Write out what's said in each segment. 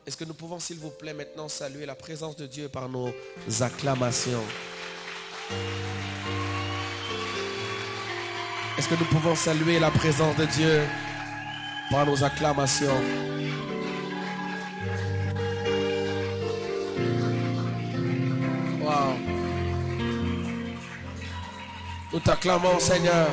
Est-ce que nous pouvons, s'il vous plaît, maintenant saluer la présence de Dieu par nos acclamations? Est-ce que nous pouvons saluer la présence de Dieu par nos acclamations? Wow. Nous t'acclamons, Seigneur.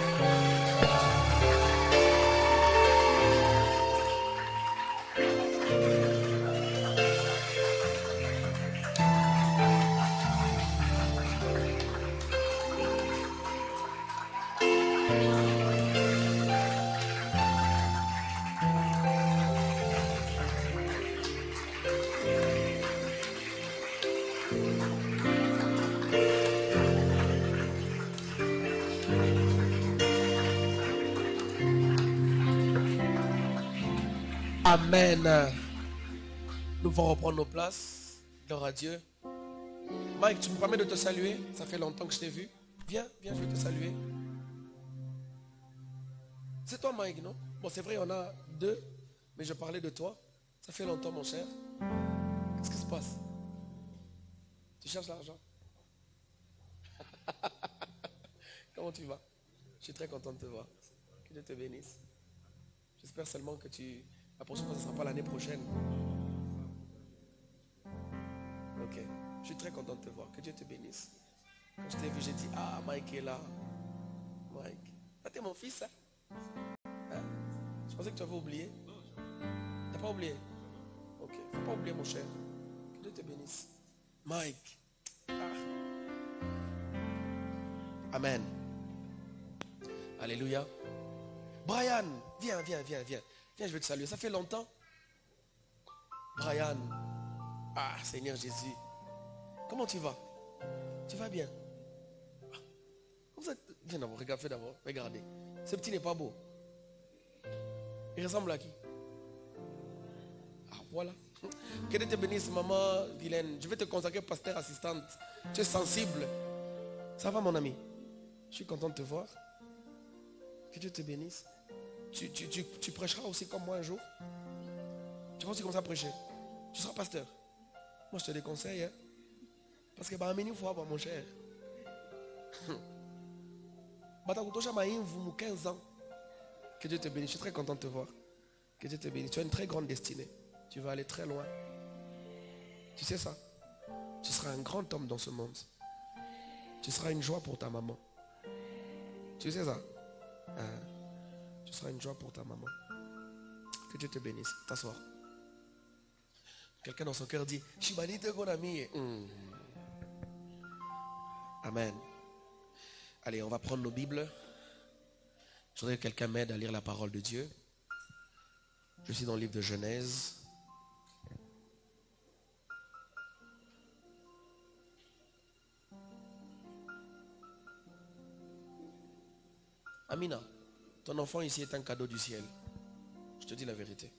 Amen. Nous allons reprendre nos places. Gloire à Dieu. Mike, tu me permets de te saluer? Ça fait longtemps que je t'ai vu. Viens, je vais te saluer. C'est toi, Mike, non? Bon, c'est vrai, on a deux, mais je parlais de toi. Ça fait longtemps, mon cher. Qu'est-ce qui se passe? Tu cherches l'argent? Comment tu vas? Je suis très content de te voir. Que Dieu te bénisse. J'espère seulement que la prochaine fois, ce ne sera pas l'année prochaine. Ok. Je suis très content de te voir. Que Dieu te bénisse. Quand je t'ai vu, j'ai dit, ah, Mike est là. Mike. Ah, t'es mon fils, hein? Je pensais que tu avais oublié. T'as pas oublié? Ok. Faut pas oublier, mon cher. Que Dieu te bénisse. Mike. Ah. Amen. Alléluia. Brian, viens. Viens, je vais te saluer. Ça fait longtemps. Brian. Ah, Seigneur Jésus. Comment tu vas? Tu vas bien? Viens d'abord, fais d'abord. Regardez. Ce petit n'est pas beau. Il ressemble à qui? Ah, voilà. Que Dieu te bénisse, maman Guylaine. Je vais te consacrer pasteur assistante. Tu es sensible. Ça va, mon ami? Je suis content de te voir. Que Dieu te bénisse. Tu prêcheras aussi comme moi un jour. Tu vas aussi commencer à prêcher. Tu seras pasteur. Moi, je te déconseille. Hein? Parce que il faut avoir mon cher. 15 ans. Que Dieu te bénisse. Je suis très content de te voir. Que Dieu te bénisse. Tu as une très grande destinée. Tu vas aller très loin. Tu sais ça? Tu seras un grand homme dans ce monde. Tu seras une joie pour ta maman. Tu sais ça? Hein? Tu seras une joie pour ta maman. Que Dieu te bénisse. T'asseoir. Quelqu'un dans son cœur dit, Shibanite mon ami. Amen. Allez, on va prendre nos Bibles. Je voudrais que quelqu'un m'aide à lire la parole de Dieu. Je suis dans le livre de Genèse. Amina, ton enfant ici est un cadeau du ciel. Je te dis la vérité.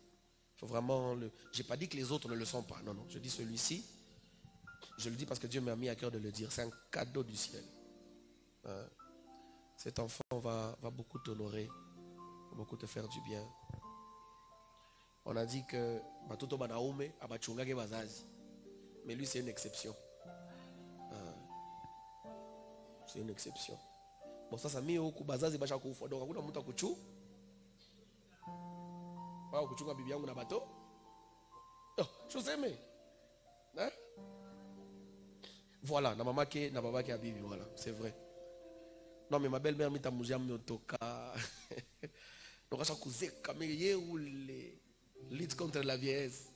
Il faut vraiment Je n'ai pas dit que les autres ne le sont pas. Non, je dis celui-ci. Je le dis parce que Dieu m'a mis à cœur de le dire. C'est un cadeau du ciel. Hein? Cet enfant va beaucoup t'honorer, va beaucoup te faire du bien. On a dit que mais lui c'est une exception. C'est une exception. Bon, ça mis au bazazi bacha kufa. Donc hakuna mtu akuchu. Wao kuchunga bibi yangu na bato. Oh, je vous aime. Hein? Voilà, na maman qui na baba qui a bibi, voilà, c'est vrai. Non mais ma belle-mère mita muzia miotoka. Donc ça couser comme ou les lutte contre la vieillesse.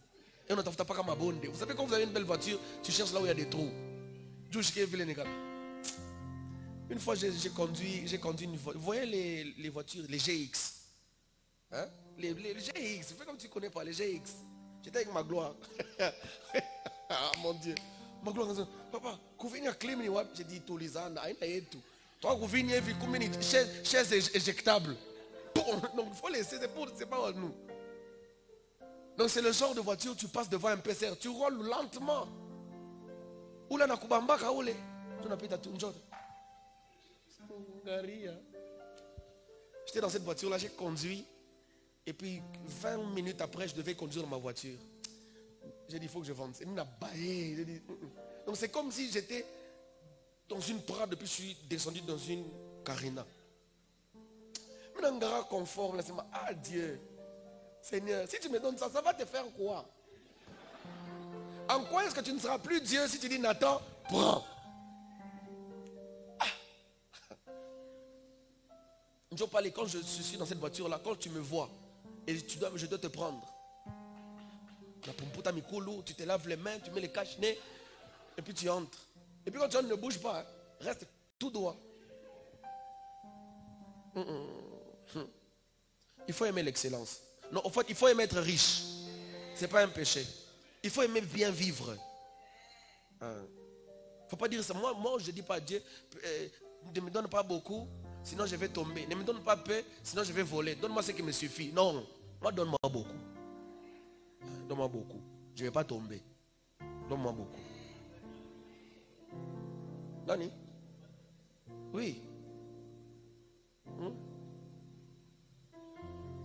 Et on ne tafuta pas comme abonde. Vous savez quand vous avez une belle voiture, tu cherches là où il y a des trous. Une fois j'ai conduit une voiture. Vous voyez les voitures, les GX. Hein? Les GX, fais comme tu ne connais pas les GX. J'étais avec ma gloire. Ah mon Dieu. Ma gloire, papa, Kouvini a climé, j'ai dit tout les ans, tout. Toi, Kouvini a vu combien de chaises éjectables. Donc il faut laisser, c'est pas nous. Donc c'est le genre de voiture, tu passes devant un PCR, tu roules lentement. Oula na kubambaka oule. Tu n'as pas tout un jour. J'étais dans cette voiture là, j'ai conduit. Et puis 20 minutes après, je devais conduire ma voiture. J'ai dit, il faut que je vende. Il m'a baillé. J'ai dit, Donc c'est comme si j'étais dans une Prade, puis je suis descendu dans une Carina. Mais dans un grand confort, là, c'est ma, ah Dieu, Seigneur, si tu me donnes ça, ça va te faire quoi? En quoi est-ce que tu ne seras plus Dieu si tu dis, Nathan, prends? Je vais parler quand je suis dans cette voiture-là, quand tu me vois, et je dois te prendre. La pomputa mikulu, tu te laves les mains, tu mets les cache-nez, et puis tu entres. Et puis quand tu entres, ne bouge pas, hein, reste tout droit. Il faut aimer l'excellence. Non, en fait, il faut aimer être riche. Ce n'est pas un péché. Il faut aimer bien vivre. Il ne faut pas dire ça. Moi, je ne dis pas à Dieu, ne me donne pas beaucoup, sinon je vais tomber. Ne me donne pas peu, sinon je vais voler. Donne-moi ce qui me suffit. Non, moi donne-moi beaucoup. Donne-moi beaucoup. Je ne vais pas tomber. Donne-moi beaucoup. Dani? Oui.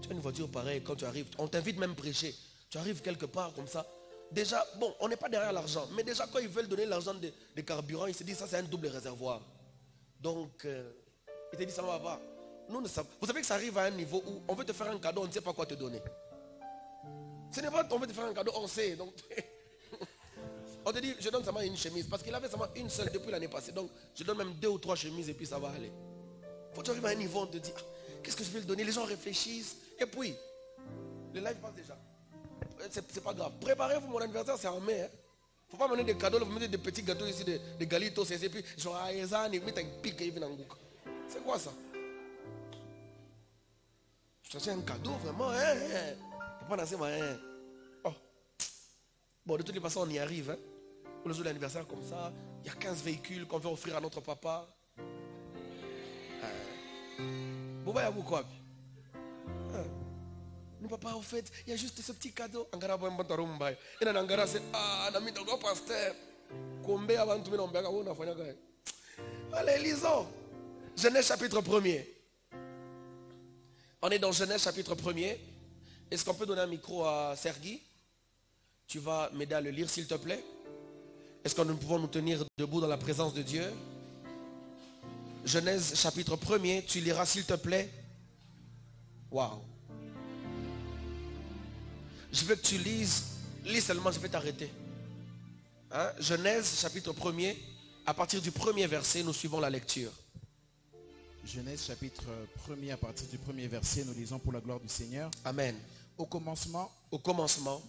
Tu as une voiture pareille, quand tu arrives, on t'invite même prêcher. Tu arrives quelque part comme ça. Déjà, bon, on n'est pas derrière l'argent. Mais déjà, quand ils veulent donner l'argent de carburant, ils se disent ça, c'est un double réservoir. Donc, ils te disent ça ne va pas. Nous, vous savez que ça arrive à un niveau où on veut te faire un cadeau, on ne sait pas quoi te donner. Ce n'est pas on veut te faire un cadeau, on sait. Donc, on te dit, je donne seulement une chemise. Parce qu'il avait seulement une seule depuis l'année passée. Donc, je donne même 2 ou 3 chemises et puis ça va aller. Faut que tu arrives à un niveau, on te dit, qu'est-ce que je vais le donner? Les gens réfléchissent. Et puis, le live passe déjà. C'est pas grave. Préparez-vous, mon anniversaire, c'est en mai. Hein. Faut pas mener des cadeaux, vous mettez des petits gâteaux ici, des galitos, et puis, genre, c'est quoi ça? Je cherchais un cadeau, vraiment, hein? Faut pas lancer, hein? Oh. Bon, de toutes les façons, on y arrive, hein? Pour le jour de l'anniversaire, comme ça, il y a 15 véhicules qu'on veut offrir à notre papa. Vous voyez, vous quoi? Le papa, au fait, il y a juste ce petit cadeau. Allez, lisons. Genèse chapitre 1er. On est dans Genèse chapitre 1er. Est-ce qu'on peut donner un micro à Sergi? Tu vas m'aider à le lire, s'il te plaît. Est-ce que nous pouvons nous tenir debout dans la présence de Dieu? Genèse chapitre 1er, tu liras, s'il te plaît. Waouh. Je veux que tu lises. Lis seulement, je vais t'arrêter. Hein? Genèse chapitre 1er. À partir du premier verset, nous suivons la lecture. Genèse chapitre 1er, à partir du premier verset, nous lisons pour la gloire du Seigneur. Amen. Au commencement,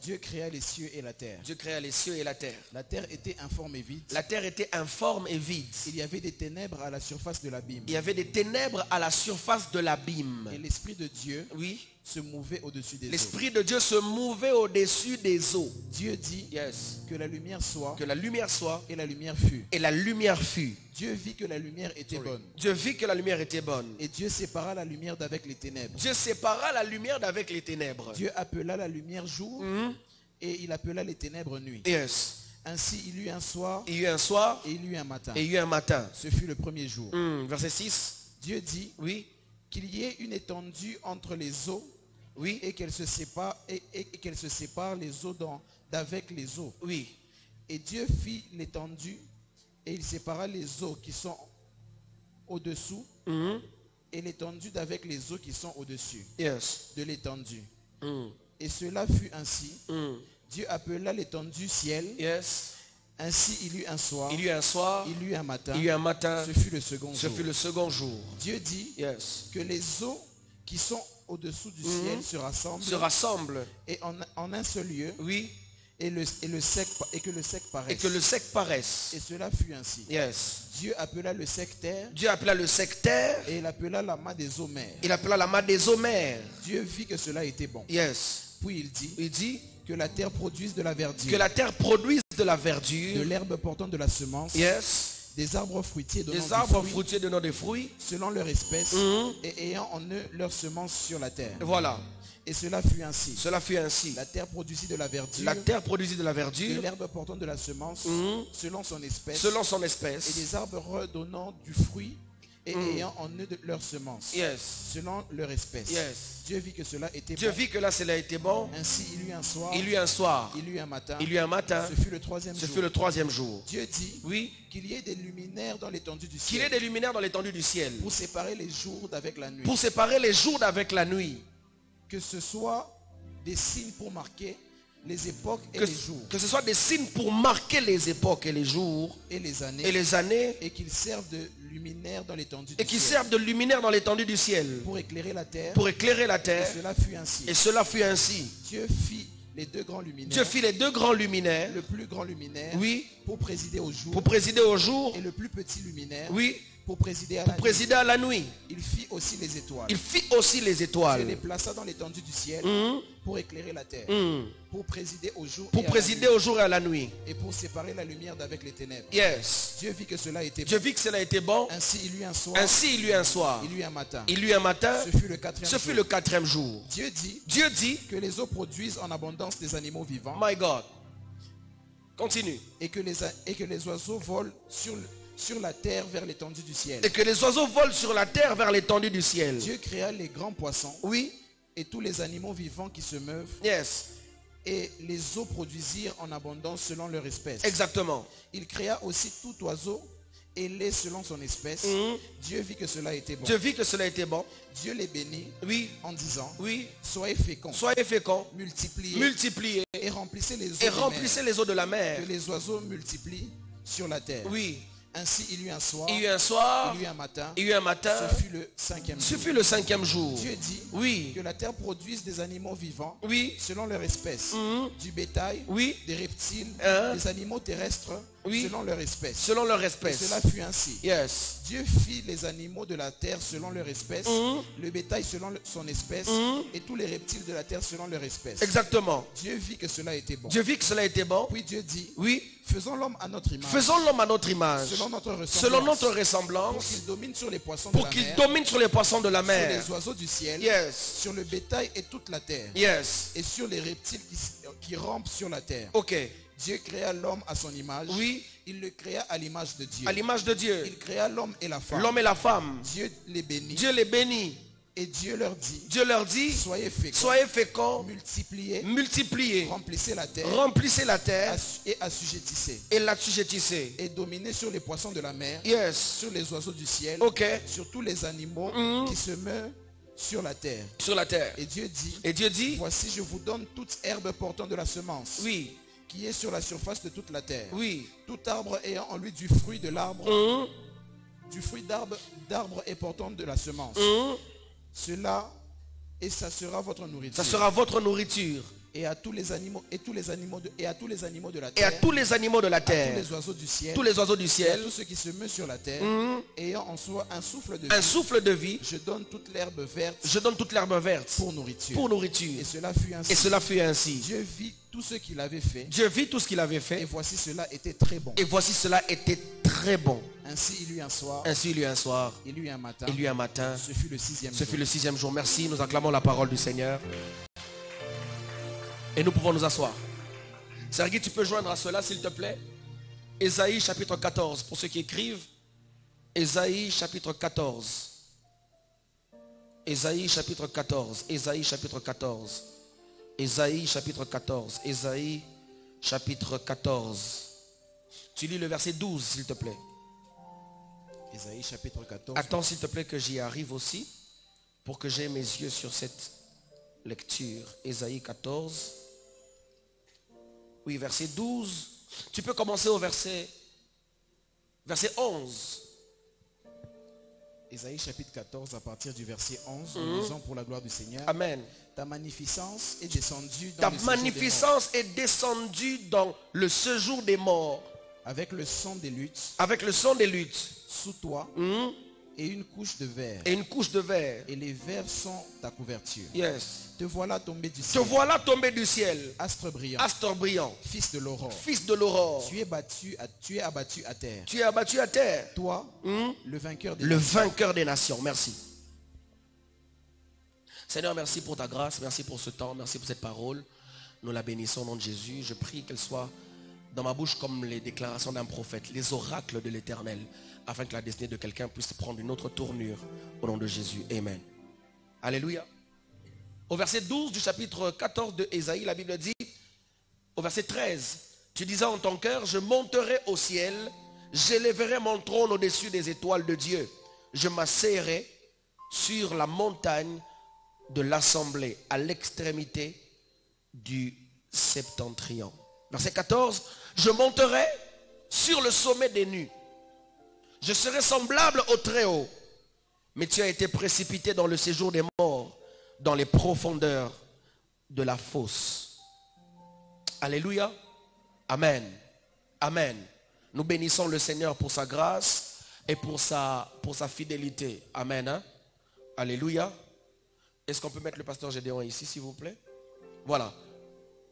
Dieu créa les cieux et la terre. Dieu créa les cieux et la terre. La terre était informe et vide. La terre était informe et vide. Il y avait des ténèbres à la surface de l'abîme. Il y avait des ténèbres à la surface de l'abîme. Et l'Esprit de Dieu, oui, se mouvait au-dessus des eaux. L'Esprit de Dieu se mouvait au-dessus des eaux. Dieu dit, yes, que la lumière soit. Que la lumière soit. Et la lumière fut. Et la lumière fut. Dieu vit que la lumière était bonne. Dieu vit que la lumière était bonne. Et Dieu sépara la lumière d'avec les ténèbres. Dieu sépara la lumière d'avec les ténèbres. Dieu appela la lumière jour, et il appela les ténèbres nuit. Yes. Ainsi il y eut un soir, il y eut un soir, et il y eut un matin. Et il y eut un matin. Ce fut le premier jour. Verset 6. Dieu dit, oui, qu'il y ait une étendue entre les eaux, oui, et qu'elles se séparent, et qu'elles se séparent les eaux d'avec les eaux. Oui. Et Dieu fit l'étendue, et il sépara les eaux qui sont au-dessous, et l'étendue d'avec les eaux qui sont au-dessus, yes, de l'étendue. Et cela fut ainsi. Dieu appela l'étendue ciel. Yes. Ainsi il y eut un soir. Il y eut un soir. Il y eut un matin. Il y eut un matin. Ce fut le second jour. Ce fut le second jour. Dieu dit, yes, que les eaux qui sont au-dessous du ciel se rassemblent. Se rassemblent. Et en un seul lieu. Oui. Et que le sec paraisse. Et que le sec paraisse. Et cela fut ainsi. Yes. Dieu appela le sec terre. Dieu appela le sec terre. Et il appela la main des eaux mers. Il appela la main des eaux mers. Dieu vit que cela était bon. Yes. Puis il dit que la terre produise de la verdure. Que la terre produise de la verdure. De l'herbe portant de la semence. Yes. Des arbres fruitiers donnant des fruits. Selon leur espèce. Et ayant en eux leur semence sur la terre. Voilà. Et cela fut ainsi. Cela fut ainsi. La terre produisit de la verdure. La terre produisit de la verdure. De l'herbe portant de la semence. Selon son espèce. Selon son espèce. Et des arbres redonnant du fruit. et ayant en eux leur semence, Yes. selon leur espèce. Yes. Dieu vit que cela était Dieu bon. vit que là, cela a été bon. Ainsi, il y eut un soir, Il y eut un soir. il y eut un matin. Il y eut un matin. Ce fut le troisième Ce jour. fut le troisième jour. Dieu dit Oui. qu'il y ait des luminaires dans l'étendue du Qu'il y ait ciel des luminaires dans l'étendue du ciel. pour séparer les jours d'avec la nuit. Pour séparer les jours d'avec la nuit. Que ce soit des signes pour marquer les époques et Que, les jours que ce soit des signes pour marquer les époques et les jours et les années, et les années. et qu'ils servent de luminaires dans l'étendue Et du qui ciel servent de luminaire dans l'étendue du ciel. pour éclairer la terre. Pour éclairer la Et terre. cela fut ainsi. Et cela fut ainsi. Dieu fit les deux grands luminaires. Dieu fit les deux grands luminaires. Le plus grand luminaire Oui. pour présider au jour Pour présider au jour. et le plus petit luminaire Oui. pour présider à la Pour nuit. présider à la nuit. Il fit aussi les étoiles. Il fit aussi les Dieu étoiles. les plaça dans l'étendue du ciel Mhm. pour éclairer la terre, Mhm. pour présider au jour Pour et à la présider nuit, au jour et à la nuit. et pour séparer la lumière d'avec les ténèbres. Yes. Dieu vit que cela était Dieu bon. vit que cela était bon. Ainsi il y eut un soir, Ainsi il y eut un soir. il y eut un matin. Il y eut un matin. Ce fut le quatrième Ce fut jour. le quatrième jour. Dieu dit Dieu dit, que les eaux produisent en abondance des animaux vivants my God. Continue. et que les oiseaux volent sur la terre vers l'étendue du ciel. Et que les oiseaux volent sur la terre vers l'étendue du ciel. Dieu créa les grands poissons Oui. et tous les animaux vivants qui se meuvent, Yes. et les eaux produisirent en abondance selon leur espèce. Exactement. Il créa aussi tout oiseau ailé selon son espèce. Mhm. Dieu vit que cela était bon. Dieu vit que cela était bon. Dieu les bénit Oui. en disant, Oui. soyez féconds, Soyez féconds. multipliez Multipliez. et remplissez les eaux Et des remplissez mers, les eaux de la mer. que les oiseaux multiplient sur la terre. Oui. Ainsi il y eut un soir, Il y eut un soir. il y eut un matin, Il y eut un matin. ce fut le cinquième Ce jour. fut le cinquième jour. Dieu dit Oui. que la terre produise des animaux vivants Oui. selon leur espèce, Mhm. du bétail, Oui. des reptiles, Hein? des animaux terrestres Oui. selon leur espèce. Selon leur Et espèce. cela fut ainsi. Yes. Dieu fit les animaux de la terre selon leur espèce, Mhm. le bétail selon son espèce, Mhm. et tous les reptiles de la terre selon leur espèce. Exactement. Dieu vit que cela était bon. Dieu vit que cela était bon. Puis Dieu dit, Oui. faisons l'homme à notre image, Faisons l'homme à notre image. selon notre ressemblance, Selon notre pour ressemblance. qu'il domine sur les poissons de Pour la qu'il mer, domine sur les poissons de la sur mer. les oiseaux du ciel, Yes. sur le bétail et toute la terre, Yes. et sur les reptiles qui rampent sur la terre. Ok. Dieu créa l'homme à son image. Oui. Il le créa à l'image de Dieu. À l'image de Dieu. Il créa l'homme et la femme. L'homme et la femme. Dieu les bénit. Dieu les bénit. Et Dieu leur dit, Dieu leur dit, soyez féconds, soyez féconds, multipliez, multipliez, remplissez la terre, remplissez la terre et assujettissez. et l'assujettissez. Et dominez sur les poissons de la mer, Yes. sur les oiseaux du ciel, Ok. sur tous les animaux Mhm. qui se meuvent sur la terre. Sur la terre. Et Dieu dit, Et Dieu dit, voici je vous donne toute herbe portant de la semence, oui, qui est sur la surface de toute la terre. oui. Tout arbre ayant en lui du fruit de l'arbre, Mhm. du fruit d'arbre et portant de la semence. Mhm. Cela, et ça sera votre nourriture. Ça sera votre nourriture. Et à tous les animaux et à tous les animaux de la Et à terre, tous les animaux de la à tous terre, les oiseaux du ciel, tous les oiseaux du et à ciel, tous ceux qui se meuvent sur la terre, Mhm. ayant en soi un souffle de un vie, souffle de vie, je donne toute l'herbe verte je donne toute l'herbe verte pour nourriture. pour nourriture. Et cela fut ainsi. Et cela fut ainsi. Dieu vit tout ce qu'il avait fait, Dieu vit tout ce qu'il avait et fait. voici cela était très bon. Et voici cela était très bon. Ainsi il y eut un soir, Ainsi il y eut un soir, il y eut un matin, il y eut un matin. ce fut le sixième Ce jour. fut le sixième jour. Merci, nous acclamons la parole du Seigneur. Et nous pouvons nous asseoir. Sergi, tu peux joindre à cela, s'il te plaît. Ésaïe chapitre 14, pour ceux qui écrivent. Ésaïe chapitre 14. Ésaïe chapitre 14. Ésaïe chapitre 14. Ésaïe chapitre 14. Ésaïe chapitre 14. Tu lis le verset 12, s'il te plaît. Ésaïe chapitre 14. Attends, s'il te plaît, que j'y arrive aussi, pour que j'aie mes yeux sur cette lecture. Ésaïe 14. Oui, verset 12. Tu peux commencer au verset 11. Ésaïe chapitre 14 à partir du verset 11, nous lisons pour la gloire du Seigneur. Amen. Ta magnificence est descendue dans Ta le séjour des morts, magnificence est descendue dans le séjour des morts, avec le son des luttes avec le son des luttes, sous toi et une couche de verre. et une couche de verre. Et les vers sont ta couverture. Yes. Te voilà tombé du Te ciel, voilà tombé du ciel, astre brillant, astre brillant, fils de l'aurore. fils de l'aurore. Tu es abattu à terre. Tu es abattu à terre. Toi, le vainqueur des Le nations. vainqueur des nations. Merci. Seigneur, merci pour ta grâce, merci pour ce temps, merci pour cette parole. Nous la bénissons au nom de Jésus. Je prie qu'elle soit dans ma bouche comme les déclarations d'un prophète, les oracles de l'Éternel, afin que la destinée de quelqu'un puisse prendre une autre tournure au nom de Jésus. Amen. Alléluia. Au verset 12 du chapitre 14 de Ésaïe, la Bible dit, au verset 13, tu disais en ton cœur, je monterai au ciel, j'élèverai mon trône au-dessus des étoiles de Dieu. Je m'asseoirai sur la montagne de l'assemblée, à l'extrémité du septentrion. Verset 14, je monterai sur le sommet des nues. Je serai semblable au Très-Haut. Mais tu as été précipité dans le séjour des morts, dans les profondeurs de la fosse. Alléluia. Amen. Amen. Nous bénissons le Seigneur pour sa grâce et pour sa fidélité. Amen. Hein? Alléluia. Est-ce qu'on peut mettre le pasteur Gédéon ici, s'il vous plaît? Voilà.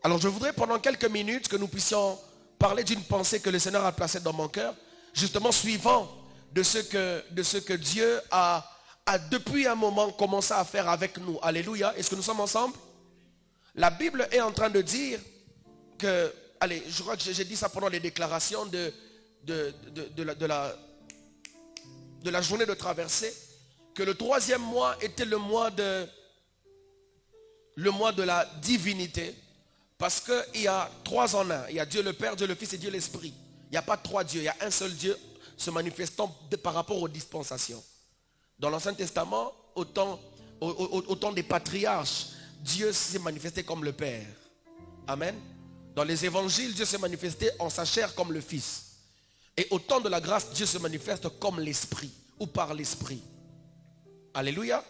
Alors je voudrais pendant quelques minutes que nous puissions parler d'une pensée que le Seigneur a placée dans mon cœur, justement suivant de ce que Dieu a depuis un moment commencé à faire avec nous. Alléluia. Est-ce que nous sommes ensemble? La Bible est en train de dire que, allez, je crois que j'ai dit ça pendant les déclarations de la journée de traversée, que le 3e mois était le mois de la divinité, parce qu'il y a 3 en 1. Il y a Dieu le Père, Dieu le Fils et Dieu l'Esprit. Il n'y a pas 3 dieux, il y a un seul Dieu se manifestant par rapport aux dispensations. Dans l'Ancien Testament, au temps des patriarches, Dieu s'est manifesté comme le Père. Amen. Dans les évangiles, Dieu s'est manifesté en sa chair comme le Fils. Et au temps de la grâce, Dieu se manifeste comme l'Esprit ou par l'Esprit. Alléluia.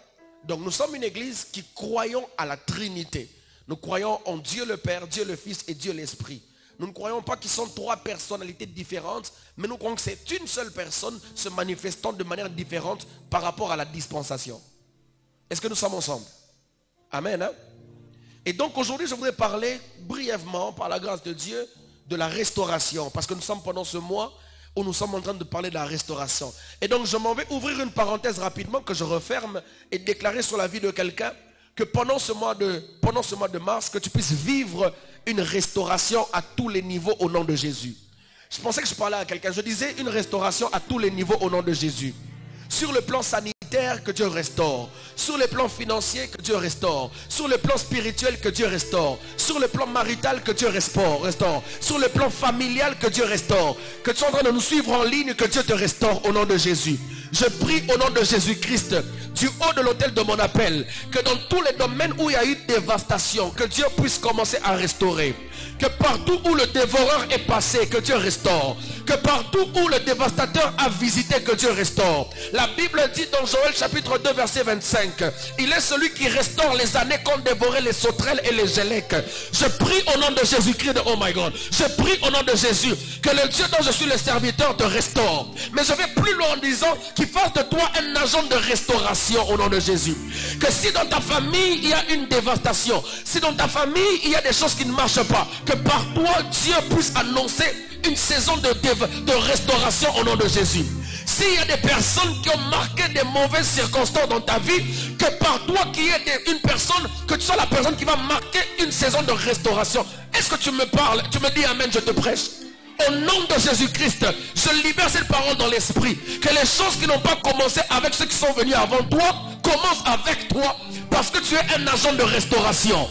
Donc nous sommes une église qui croyons à la Trinité. Nous croyons en Dieu le Père, Dieu le Fils et Dieu l'Esprit. Nous ne croyons pas qu'ils sont 3 personnalités différentes, mais nous croyons que c'est une seule personne se manifestant de manière différente par rapport à la dispensation. Est-ce que nous sommes ensemble? Amen. Hein? Et donc aujourd'hui, je voudrais parler brièvement, par la grâce de Dieu, de la restauration. Parce que nous sommes pendant ce mois où nous sommes en train de parler de la restauration. Et donc je m'en vais ouvrir une parenthèse rapidement que je referme et déclarer sur la vie de quelqu'un que pendant ce mois de mars, que tu puisses vivre une restauration à tous les niveaux au nom de Jésus. Je pensais que je parlais à quelqu'un. Je disais une restauration à tous les niveaux au nom de Jésus. Sur le plan sanitaire, que Dieu restaure. Sur le plan financier, que Dieu restaure. Sur le plan spirituel, que Dieu restaure. Sur le plan marital, que Dieu restaure. Sur le plan familial, que Dieu restaure. Que tu sois en train de nous suivre en ligne, que Dieu te restaure au nom de Jésus. Je prie au nom de Jésus-Christ, du haut de l'autel de mon appel, que dans tous les domaines où il y a eu dévastation, que Dieu puisse commencer à restaurer. Que partout où le dévoreur est passé, que Dieu restaure. Que partout où le dévastateur a visité, que Dieu restaure. La Bible dit dans Joël chapitre 2 verset 25, il est celui qui restaure les années qu'ont dévoré les sauterelles et les gélèques. Je prie au nom de Jésus-Christ, oh my God, je prie au nom de Jésus, que le Dieu dont je suis le serviteur te restaure. Mais je vais plus loin en disant qu'il fasse de toi un agent de restauration au nom de Jésus. Que si dans ta famille il y a une dévastation, si dans ta famille il y a des choses qui ne marchent pas, que par toi Dieu puisse annoncer une saison de restauration au nom de Jésus. S'il y a des personnes qui ont marqué des mauvaises circonstances dans ta vie, que par toi qui es une personne, que tu sois la personne qui va marquer une saison de restauration. Est-ce que tu me parles? Tu me dis amen, je te prêche. Au nom de Jésus-Christ, je libère cette parole dans l'esprit. Que les choses qui n'ont pas commencé avec ceux qui sont venus avant toi, commencent avec toi. Parce que tu es un agent de restauration.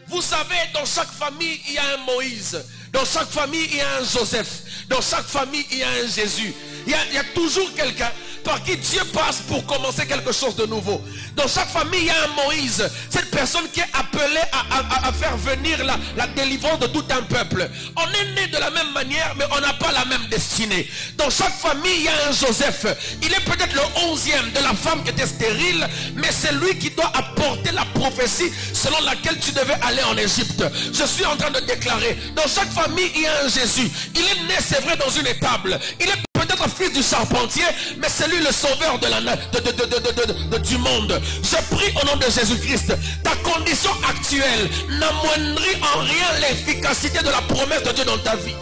Vous savez, dans chaque famille, il y a un Moïse. Dans chaque famille, il y a un Joseph. Dans chaque famille, il y a un Jésus. Il y a toujours quelqu'un par qui Dieu passe pour commencer quelque chose de nouveau. Dans chaque famille, il y a un Moïse. Cette personne qui est appelée à faire venir la délivrance de tout un peuple. On est né de la même manière, mais on n'a pas la même destinée. Dans chaque famille, il y a un Joseph. Il est peut-être le 11e de la femme qui était stérile, mais c'est lui qui doit apporter la prophétie selon laquelle tu devais aller en Égypte. Je suis en train de déclarer, dans chaque famille, il y a un Jésus. Il est né, c'est vrai, dans une étable. Il est peut-être fils du charpentier, mais c'est lui le sauveur du monde. Je prie au nom de Jésus-Christ, ta condition actuelle n'amoindrit en rien l'efficacité de la promesse de Dieu dans ta vie.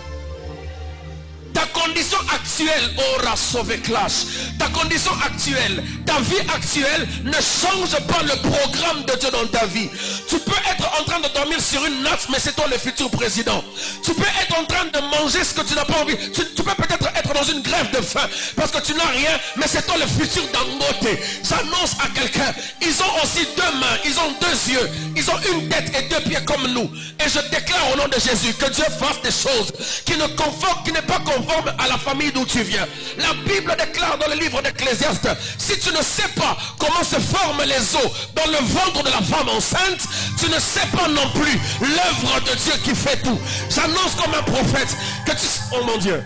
Ta condition actuelle aura sauvé clash. Ta condition actuelle, ta vie actuelle ne change pas le programme de Dieu dans ta vie. Tu peux être en train de dormir sur une natte, mais c'est toi le futur président. Tu peux être en train de manger ce que tu n'as pas envie. Tu peux peut-être être dans une grève de faim parce que tu n'as rien, mais c'est toi le futur Dangote. J'annonce à quelqu'un, ils ont aussi deux mains, ils ont deux yeux, ils ont une tête et deux pieds comme nous. Et je déclare au nom de Jésus que Dieu fasse des choses qui n'est pas conforme à la famille d'où tu viens. La Bible déclare dans le livre d'Ecclésiaste, si tu ne sais pas comment se forment les os dans le ventre de la femme enceinte, tu ne sais pas non plus l'œuvre de Dieu qui fait tout. J'annonce comme un prophète que tu... Oh mon Dieu,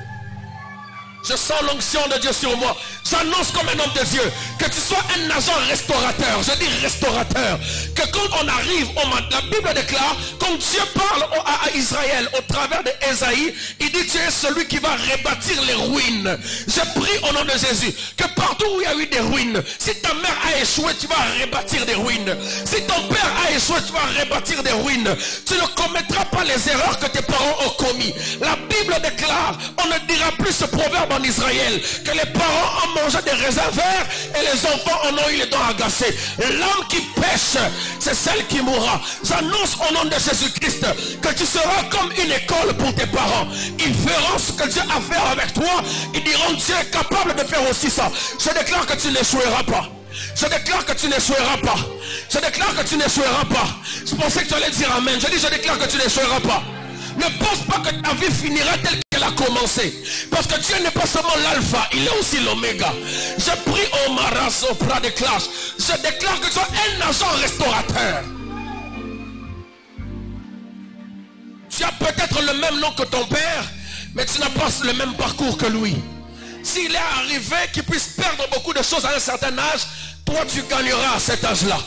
je sens l'onction de Dieu sur moi. J'annonce comme un homme de Dieu que tu sois un agent restaurateur. Je dis restaurateur. Que quand on arrive, la Bible déclare, quand Dieu parle à Israël au travers d'Ésaïe, il dit tu es celui qui va rebâtir les ruines. Je prie au nom de Jésus que partout où il y a eu des ruines, si ta mère a échoué, tu vas rebâtir des ruines. Si ton père a échoué, tu vas rebâtir des ruines. Tu ne commettras pas les erreurs que tes parents ont commis. La Bible déclare, on ne dira plus ce proverbe en Israël, que les parents ont mangé des raisins verts et les enfants en ont eu les dents agacées. L'âme qui pêche, c'est celle qui mourra. J'annonce au nom de Jésus-Christ que tu seras comme une école pour tes parents. Ils verront ce que Dieu a fait avec toi. Ils diront Dieu est capable de faire aussi ça. Je déclare que tu n'échoueras pas. Je déclare que tu n'échoueras pas. Je déclare que tu n'échoueras pas. Je pensais que tu allais dire amen. Je dis je déclare que tu n'échoueras pas. Ne pense pas que ta vie finira telle qu'elle a commencé. Parce que Dieu n'est pas seulement l'alpha, il est aussi l'oméga. Je prie au Maras, au Prat de Clash. Je déclare que tu es un agent restaurateur. Tu as peut-être le même nom que ton père, mais tu n'as pas le même parcours que lui. S'il est arrivé qu'il puisse perdre beaucoup de choses à un certain âge, toi tu gagneras à cet âge-là.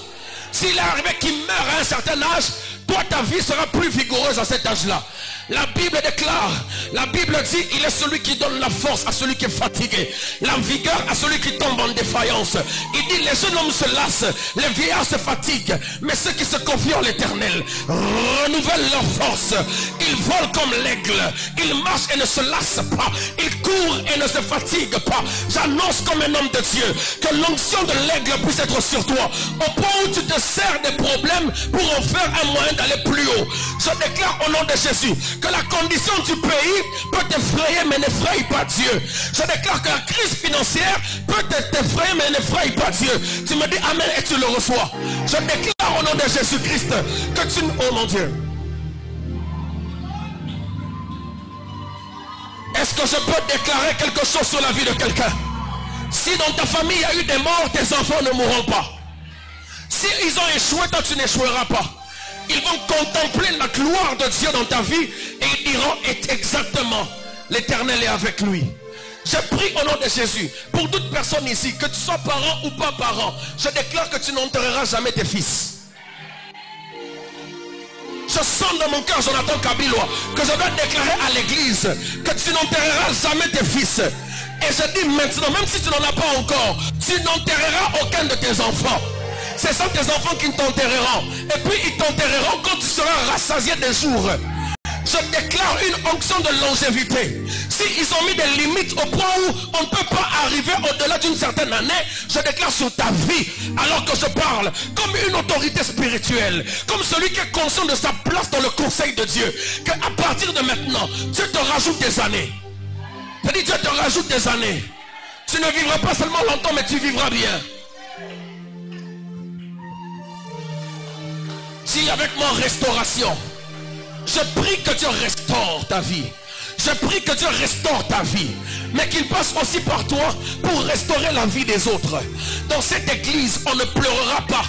S'il est arrivé qu'il meurt à un certain âge, toi ta vie sera plus vigoureuse à cet âge-là. La Bible déclare, la Bible dit, il est celui qui donne la force à celui qui est fatigué, la vigueur à celui qui tombe en défaillance. Il dit, les jeunes hommes se lassent, les vieillards se fatiguent, mais ceux qui se confient en l'Éternel renouvellent leur force. Ils volent comme l'aigle, ils marchent et ne se lassent pas, ils courent et ne se fatiguent pas. J'annonce comme un homme de Dieu que l'onction de l'aigle puisse être sur toi, au point où tu te sers des problèmes pour en faire un moyen d'aller plus haut. Je déclare au nom de Jésus que la condition du pays peut t'effrayer mais n'effraie pas Dieu. Je déclare que la crise financière peut t'effrayer mais n'effraie pas Dieu. Tu me dis amen et tu le reçois. Je déclare au nom de Jésus-Christ que tu... Oh mon Dieu. Est-ce que je peux déclarer quelque chose sur la vie de quelqu'un? Si dans ta famille il y a eu des morts, tes enfants ne mourront pas. Si ils ont échoué, toi tu n'échoueras pas. Ils vont contempler la gloire de Dieu dans ta vie et ils diront exactement, l'Éternel est avec lui. Je prie au nom de Jésus pour toute personne ici, que tu sois parent ou pas parent, je déclare que tu n'enterreras jamais tes fils. Je sens dans mon cœur, Jonathan Kabilois, que je dois déclarer à l'église que tu n'enterreras jamais tes fils. Et je dis maintenant, même si tu n'en as pas encore, tu n'enterreras aucun de tes enfants. Ce sont tes enfants qui t'enterreront. Et puis ils t'enterreront quand tu seras rassasié des jours. Je déclare une onction de longévité. Si ils ont mis des limites au point où on ne peut pas arriver au-delà d'une certaine année, je déclare sur ta vie, alors que je parle, comme une autorité spirituelle, comme celui qui est conscient de sa place dans le conseil de Dieu, qu'à partir de maintenant, Dieu te rajoute des années. Je dis, Dieu te rajoute des années. Tu ne vivras pas seulement longtemps, mais tu vivras bien. Dis avec moi restauration. Je prie que Dieu restaure ta vie. Je prie que Dieu restaure ta vie. Mais qu'il passe aussi par toi pour restaurer la vie des autres. Dans cette église, on ne pleurera pas.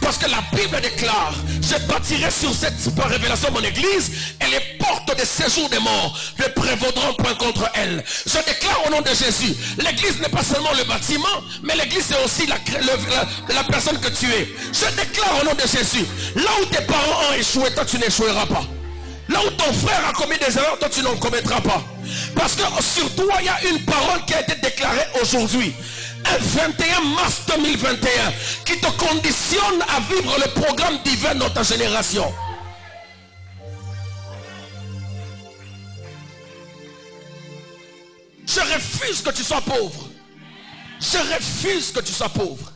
Parce que la Bible déclare, je bâtirai sur cette révélation mon église et les portes des séjours des morts ne prévaudront point contre elle. Je déclare au nom de Jésus, l'église n'est pas seulement le bâtiment, mais l'église c'est aussi la personne que tu es. Je déclare au nom de Jésus, là où tes parents ont échoué, toi tu n'échoueras pas. Là où ton frère a commis des erreurs, toi tu n'en commettras pas. Parce que sur toi il y a une parole qui a été déclarée aujourd'hui. Un 21 mars 2021 qui te conditionne à vivre le programme divin dans ta génération. Je refuse que tu sois pauvre. Je refuse que tu sois pauvre.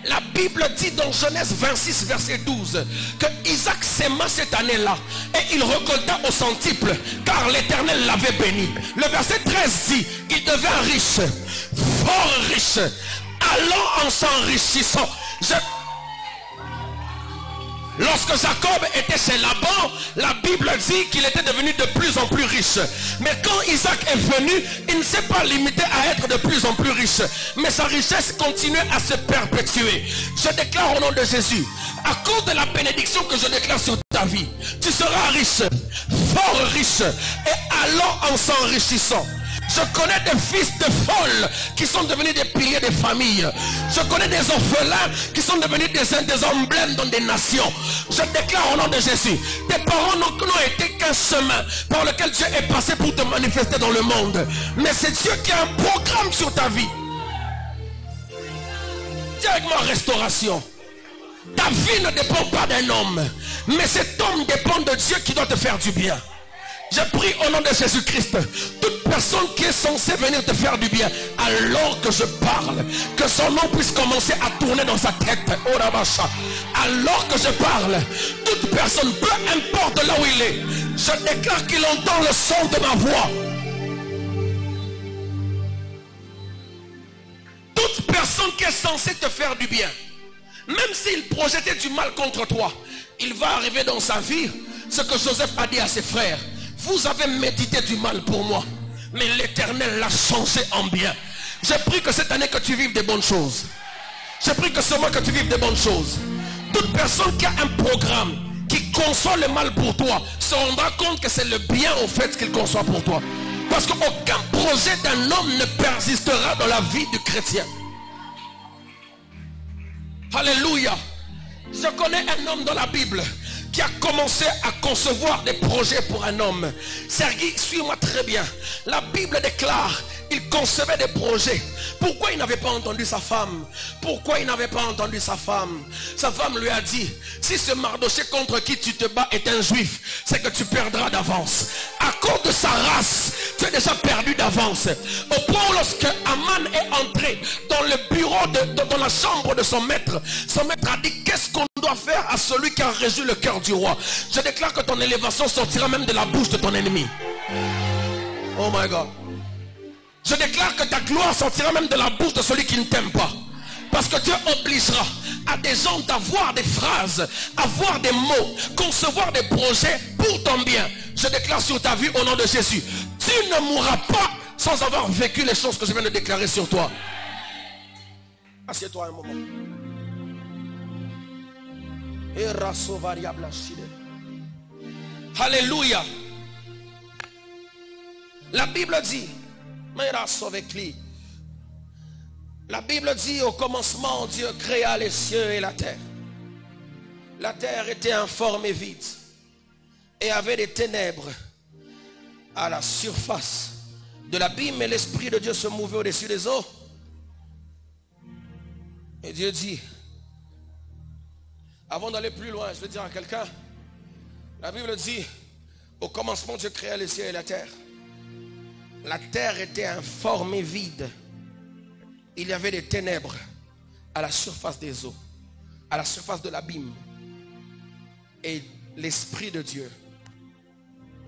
La Bible dit dans Genèse 26, verset 12, que Isaac sema cette année-là et il récolta au centuple, car l'Éternel l'avait béni. Le verset 13 dit, il devint riche, fort riche, allant en s'enrichissant. Lorsque Jacob était chez Laban, la Bible dit qu'il était devenu de plus en plus riche. Mais quand Isaac est venu, il ne s'est pas limité à être de plus en plus riche. Mais sa richesse continuait à se perpétuer. Je déclare au nom de Jésus, à cause de la bénédiction que je déclare sur ta vie, tu seras riche, fort riche, et allant en s'enrichissant. Je connais des fils de folles qui sont devenus des piliers des familles. Je connais des orphelins qui sont devenus des emblèmes dans des nations. Je déclare au nom de Jésus, tes parents n'ont été qu'un chemin par lequel Dieu est passé pour te manifester dans le monde. Mais c'est Dieu qui a un programme sur ta vie. Dis avec moi restauration. Ta vie ne dépend pas d'un homme, mais cet homme dépend de Dieu qui doit te faire du bien. Je prie au nom de Jésus-Christ, toute personne qui est censée venir te faire du bien, alors que je parle, que son nom puisse commencer à tourner dans sa tête. Alors que je parle, toute personne, peu importe là où il est, je déclare qu'il entend le son de ma voix. Toute personne qui est censée te faire du bien, même s'il projetait du mal contre toi, il va arriver dans sa vie ce que Joseph a dit à ses frères. Vous avez médité du mal pour moi, mais l'Éternel l'a changé en bien. J'ai pris que cette année que tu vives des bonnes choses. J'ai pris que ce mois que tu vives des bonnes choses. Toute personne qui a un programme, qui conçoit le mal pour toi, se rendra compte que c'est le bien au fait qu'il conçoit pour toi. Parce qu'aucun projet d'un homme ne persistera dans la vie du chrétien. Alléluia. Je connais un homme dans la Bible qui a commencé à concevoir des projets pour un homme. Sergi, suis-moi très bien. La Bible déclare, il concevait des projets. Pourquoi il n'avait pas entendu sa femme? Pourquoi il n'avait pas entendu sa femme? Sa femme lui a dit, si ce Mardoché contre qui tu te bats est un juif, c'est que tu perdras d'avance. À cause de sa race, tu es déjà perdu d'avance. Au point où lorsque Aman est entré dans le bureau, dans la chambre de son maître a dit, qu'est-ce qu'on doit faire à celui qui a réjoui le cœur du roi? Je déclare que ton élévation sortira même de la bouche de ton ennemi. Oh my God. Je déclare que ta gloire sortira même de la bouche de celui qui ne t'aime pas. Parce que Dieu obligera à des gens d'avoir des phrases, avoir des mots, concevoir des projets pour ton bien. Je déclare sur ta vie au nom de Jésus, tu ne mourras pas sans avoir vécu les choses que je viens de déclarer sur toi. Assieds-toi un moment. Alléluia. La Bible dit, la Bible dit, au commencement Dieu créa les cieux et la terre. La terre était informe et vide et avait des ténèbres à la surface de l'abîme, et l'Esprit de Dieu se mouvait au-dessus des eaux. Et Dieu dit, avant d'aller plus loin, je veux dire à quelqu'un, la Bible dit, au commencement Dieu créa les cieux et la terre. La terre était informe et vide. Il y avait des ténèbres à la surface des eaux, à la surface de l'abîme. Et l'Esprit de Dieu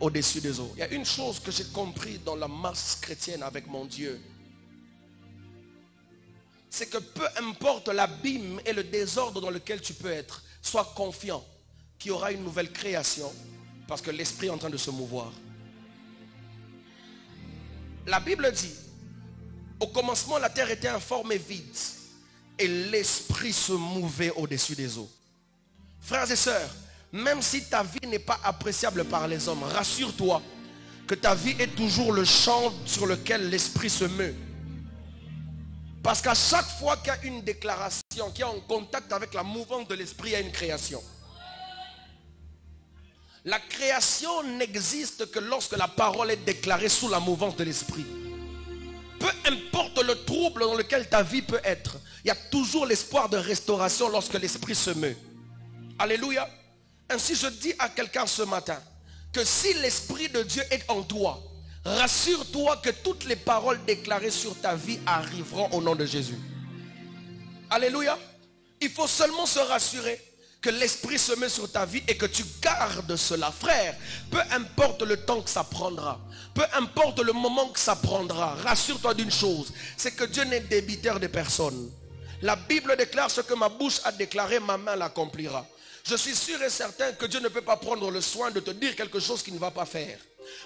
au-dessus des eaux. Il y a une chose que j'ai compris dans la marche chrétienne avec mon Dieu. C'est que peu importe l'abîme et le désordre dans lequel tu peux être, sois confiant qu'il y aura une nouvelle création parce que l'Esprit est en train de se mouvoir. La Bible dit, au commencement la terre était informe et vide et l'Esprit se mouvait au-dessus des eaux. Frères et sœurs, même si ta vie n'est pas appréciable par les hommes, rassure-toi que ta vie est toujours le champ sur lequel l'Esprit se meut. Parce qu'à chaque fois qu'il y a une déclaration qui est en contact avec la mouvance de l'Esprit, il y a une création. La création n'existe que lorsque la parole est déclarée sous la mouvance de l'Esprit. Peu importe le trouble dans lequel ta vie peut être, il y a toujours l'espoir de restauration lorsque l'Esprit se meut. Alléluia. Ainsi je dis à quelqu'un ce matin que si l'Esprit de Dieu est en toi, rassure-toi que toutes les paroles déclarées sur ta vie arriveront au nom de Jésus. Alléluia. Il faut seulement se rassurer que l'Esprit se met sur ta vie et que tu gardes cela. Frère, peu importe le temps que ça prendra, peu importe le moment que ça prendra, rassure-toi d'une chose, c'est que Dieu n'est débiteur de personne. La Bible déclare ce que ma bouche a déclaré, ma main l'accomplira. Je suis sûr et certain que Dieu ne peut pas prendre le soin de te dire quelque chose qu'il ne va pas faire.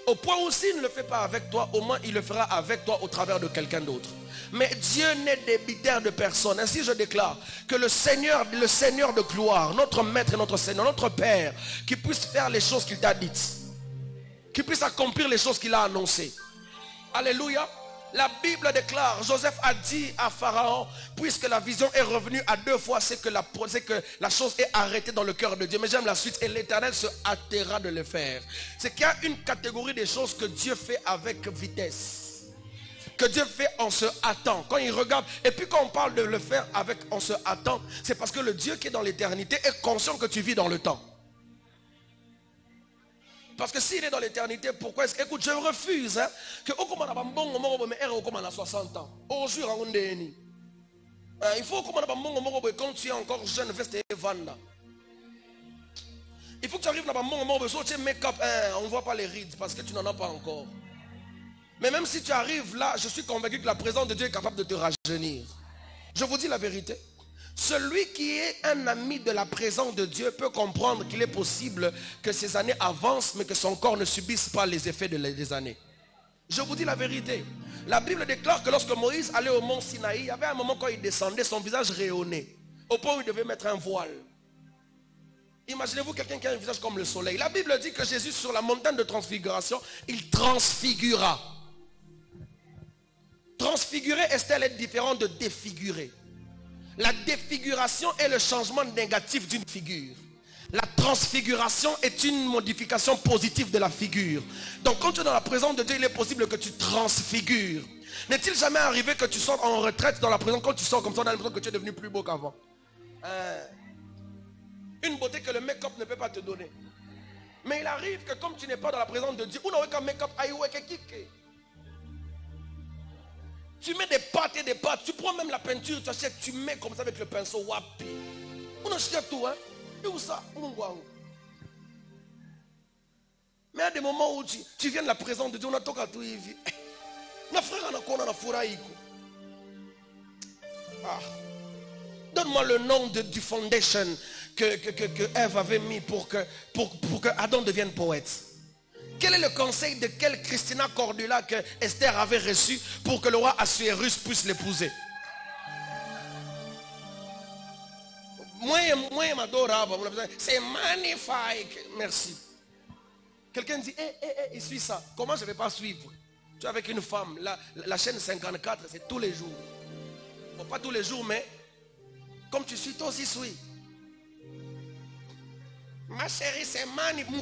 Au point où s'il ne le fait pas avec toi, au moins il le fera avec toi au travers de quelqu'un d'autre. Mais Dieu n'est débiteur de personne. Ainsi je déclare que le Seigneur de gloire, notre Maître et notre Seigneur, notre Père, qui puisse faire les choses qu'il t'a dites, qui puisse accomplir les choses qu'il a annoncées. Alléluia. La Bible déclare, Joseph a dit à Pharaon, puisque la vision est revenue à 2 fois, c'est que la chose est arrêtée dans le cœur de Dieu. Mais j'aime la suite, et l'Éternel se hâtera de le faire. C'est qu'il y a une catégorie des choses que Dieu fait avec vitesse, que Dieu fait en se hâtant. Quand il regarde, et puis quand on parle de le faire avec en se hâtant, c'est parce que le Dieu qui est dans l'éternité est conscient que tu vis dans le temps. Parce que s'il est dans l'éternité, pourquoi est-ce que... Écoute, je refuse que au 60 ans. Il faut que quand tu es encore jeune, il faut que tu arrives là-bas, make-up, on ne voit pas les rides parce que tu n'en as pas encore. Mais même si tu arrives là, je suis convaincu que la présence de Dieu est capable de te rajeunir. Je vous dis la vérité. Celui qui est un ami de la présence de Dieu peut comprendre qu'il est possible que ses années avancent, mais que son corps ne subisse pas les effets des années. Je vous dis la vérité. La Bible déclare que lorsque Moïse allait au mont Sinaï, il y avait un moment quand il descendait, son visage rayonnait, au point où il devait mettre un voile. Imaginez-vous quelqu'un qui a un visage comme le soleil. La Bible dit que Jésus, sur la montagne de transfiguration, il transfigura. Transfigurer, est-elle être différent de défigurer? La défiguration est le changement négatif d'une figure. La transfiguration est une modification positive de la figure. Donc quand tu es dans la présence de Dieu, il est possible que tu transfigures. N'est-il jamais arrivé que tu sors en retraite dans la présence, quand tu sors comme ça, on a l'impression que tu es devenu plus beau qu'avant? Une beauté que le make-up ne peut pas te donner. Mais il arrive que comme tu n'es pas dans la présence de Dieu, tu mets des pâtes et des pâtes, tu prends même la peinture, tu achètes, tu mets comme ça avec le pinceau, wapi. On achète tout, hein. Et où ça? Mais à des moments où tu viens de la présence de Dieu, on a tout à tout y vivre. Donne-moi le nom du foundation que Ève avait mis pour que Adam devienne poète. Quel est le conseil de quelle Christina Cordula que Esther avait reçu pour que le roi Assuérus puisse l'épouser? C'est magnifique. Merci. Quelqu'un dit, il suit ça. Comment je ne vais pas suivre? Tu es avec une femme, la chaîne 54, c'est tous les jours. Bon, pas tous les jours, mais comme tu suis, toi aussi suis. Ma chérie, c'est magnifique.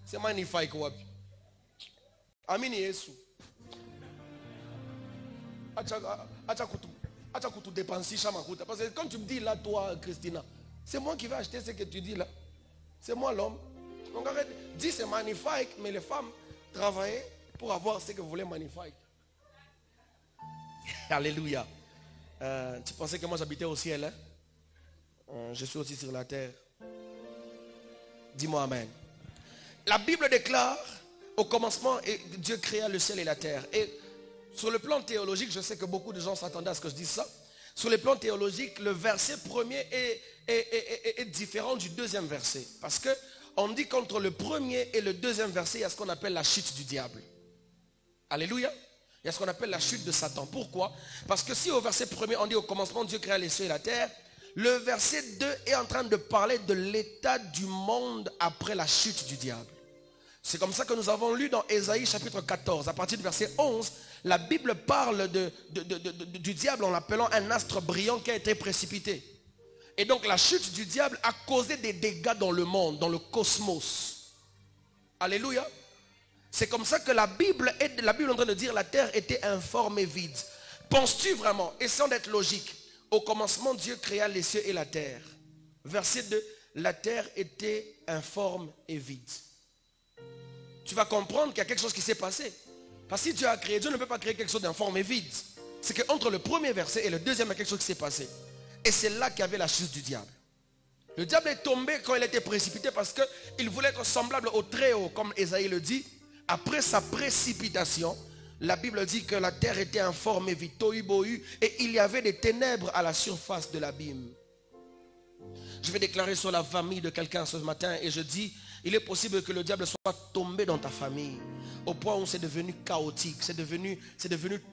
C'est magnifique. Amini Yesu. Parce que quand tu me dis là, toi, Christina, c'est moi qui vais acheter ce que tu dis là. C'est moi l'homme. Donc arrête. Dis c'est magnifique, mais les femmes travaillent pour avoir ce que vous voulez magnifique. Alléluia. Tu pensais que moi j'habitais au ciel, hein? Je suis aussi sur la terre. Dis-moi amen. La Bible déclare au commencement, Dieu créa le ciel et la terre. Et sur le plan théologique, je sais que beaucoup de gens s'attendaient à ce que je dise ça. Sur le plan théologique, le verset premier est différent du deuxième verset. Parce que on dit qu'entre le premier et le deuxième verset, il y a ce qu'on appelle la chute du diable. Alléluia. Il y a ce qu'on appelle la chute de Satan. Pourquoi? Parce que si au verset premier, on dit au commencement, Dieu créa les cieux et la terre, le verset 2 est en train de parler de l'état du monde après la chute du diable. C'est comme ça que nous avons lu dans Ésaïe chapitre 14. À partir du verset 11, la Bible parle du diable en l'appelant un astre brillant qui a été précipité. Et donc la chute du diable a causé des dégâts dans le monde, dans le cosmos. Alléluia. C'est comme ça que la Bible est en train de dire la terre était informe et vide. Penses-tu vraiment, essayant d'être logique, au commencement Dieu créa les cieux et la terre. Verset 2, la terre était informe et vide. Tu vas comprendre qu'il y a quelque chose qui s'est passé. Parce que si Dieu a créé, Dieu ne peut pas créer quelque chose d'informe et vide. c'est qu'entre le premier verset et le deuxième, il y a quelque chose qui s'est passé. Et c'est là qu'il y avait la chute du diable. Le diable est tombé quand il était précipité parce qu'il voulait être semblable au Très-Haut, comme Ésaïe le dit. Après sa précipitation, la Bible dit que la terre était informe et vide, tohu-bohu, et il y avait des ténèbres à la surface de l'abîme. Je vais déclarer sur la famille de quelqu'un ce matin et je dis, il est possible que le diable soit tombé dans ta famille au point où c'est devenu chaotique, c'est devenu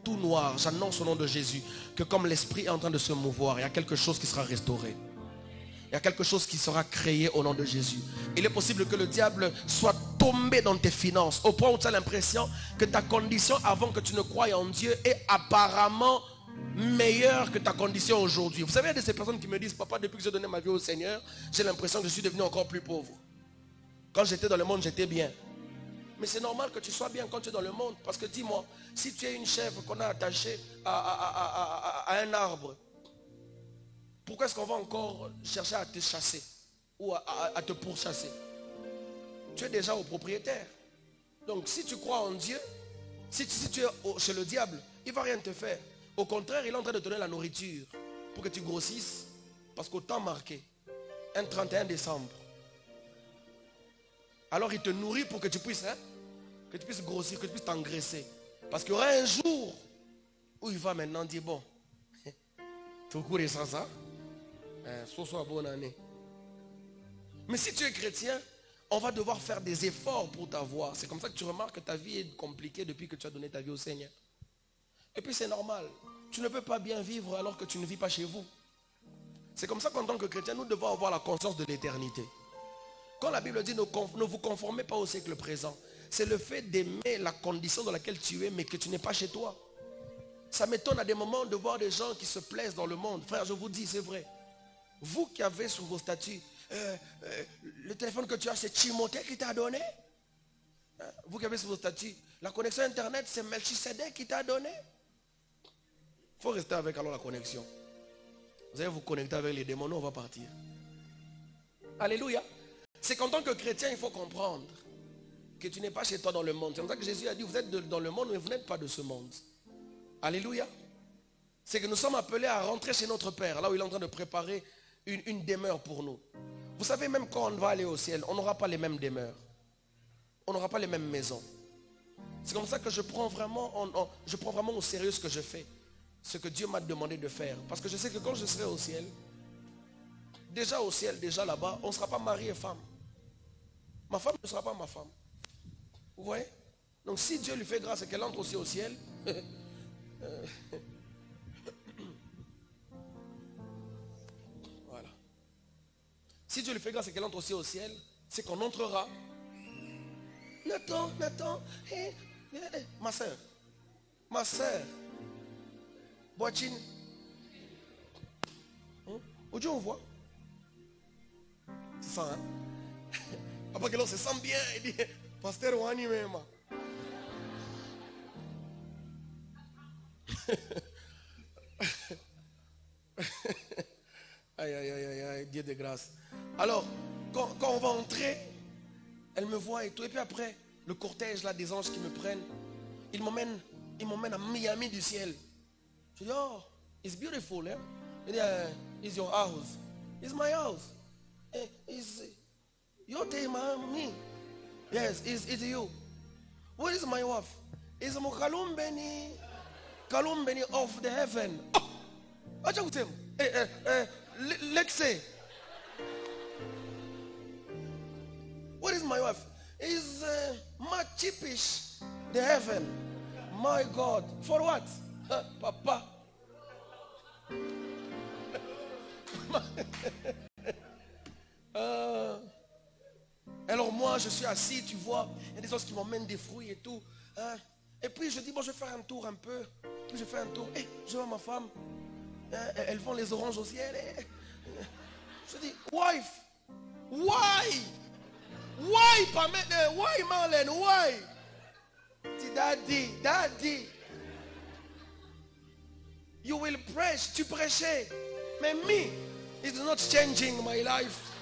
tout noir. J'annonce au nom de Jésus que comme l'esprit est en train de se mouvoir, il y a quelque chose qui sera restauré. Il y a quelque chose qui sera créé au nom de Jésus. Il est possible que le diable soit tombé dans tes finances au point où tu as l'impression que ta condition avant que tu ne croies en Dieu est apparemment meilleure que ta condition aujourd'hui. Vous savez, il y a de ces personnes qui me disent, papa, depuis que j'ai donné ma vie au Seigneur, j'ai l'impression que je suis devenu encore plus pauvre. Quand j'étais dans le monde, j'étais bien. Mais c'est normal que tu sois bien quand tu es dans le monde. Parce que dis-moi, si tu es une chèvre qu'on a attachée à un arbre, pourquoi est-ce qu'on va encore chercher à te chasser ou à te pourchasser? Tu es déjà au propriétaire. Donc si tu crois en Dieu, si tu es chez le diable, il ne va rien te faire. Au contraire, il est en train de te donner la nourriture pour que tu grossisses. Parce qu'au temps marqué, un 31 décembre, alors il te nourrit pour que tu puisses grossir, que tu puisses t'engraisser. Parce qu'il y aura un jour où il va maintenant dire, bon, tu cours sans ça, sois bonne année. Mais si tu es chrétien, on va devoir faire des efforts pour t'avoir. C'est comme ça que tu remarques que ta vie est compliquée depuis que tu as donné ta vie au Seigneur. Et puis c'est normal. Tu ne peux pas bien vivre alors que tu ne vis pas chez vous. C'est comme ça qu'en tant que chrétien, nous devons avoir la conscience de l'éternité. Quand la Bible dit ne vous conformez pas au siècle présent, c'est le fait d'aimer la condition dans laquelle tu es, mais que tu n'es pas chez toi. Ça m'étonne à des moments de voir des gens qui se plaisent dans le monde. Frère, je vous dis, c'est vrai. Vous qui avez sur vos statuts, le téléphone que tu as, c'est Timothée qui t'a donné. Vous qui avez sur vos statuts, la connexion Internet, c'est Melchisedec qui t'a donné. Il faut rester avec alors la connexion. Vous allez vous connecter avec les démons, nous on va partir. Alléluia. C'est qu'en tant que chrétien, il faut comprendre que tu n'es pas chez toi dans le monde. C'est comme ça que Jésus a dit, vous êtes dans le monde, mais vous n'êtes pas de ce monde. Alléluia. C'est que nous sommes appelés à rentrer chez notre Père, là où il est en train de préparer une demeure pour nous. Vous savez, même quand on va aller au ciel, on n'aura pas les mêmes demeures. On n'aura pas les mêmes maisons. C'est comme ça que je prends vraiment au sérieux ce que je fais. Ce que Dieu m'a demandé de faire. Parce que je sais que quand je serai au ciel, déjà là-bas, on ne sera pas mari et femme. Ma femme ne sera pas ma femme. Vous voyez? Donc si Dieu lui fait grâce et qu'elle entre aussi au ciel, voilà. Si Dieu lui fait grâce et qu'elle entre aussi au ciel, c'est qu'on entrera. Nathan, ma soeur, Boachine, où Dieu on voit? C'est ça, hein? Après que l'on se sent bien, il dit, pasteur Wani même. Aïe, Dieu de grâce. Alors, quand on va entrer, elle me voit et tout. Et puis après, le cortège là des anges qui me prennent, ils m'emmènent à Miami du ciel. Je dis, oh, it's beautiful, eh? Il dit, it's your house. It's my house. It's your day, me. Yes, it's you. Where is my wife? It's Kalumbeni of the heaven. Oh, what you tell Lexi. What is my wife? Is my cheapish the heaven? My God, for what? Papa. Alors moi je suis assis, tu vois, il y a des gens qui m'emmènent des fruits et tout. Et puis je dis, bon, je vais faire un tour un peu. Puis je fais un tour. Et je vois ma femme. Elle vend les oranges au ciel. Je dis, wife, why? Why, Pamela? Why, Marlene? Why? Daddy. You will preach, tu prêchais. Mais me, it's not changing my life.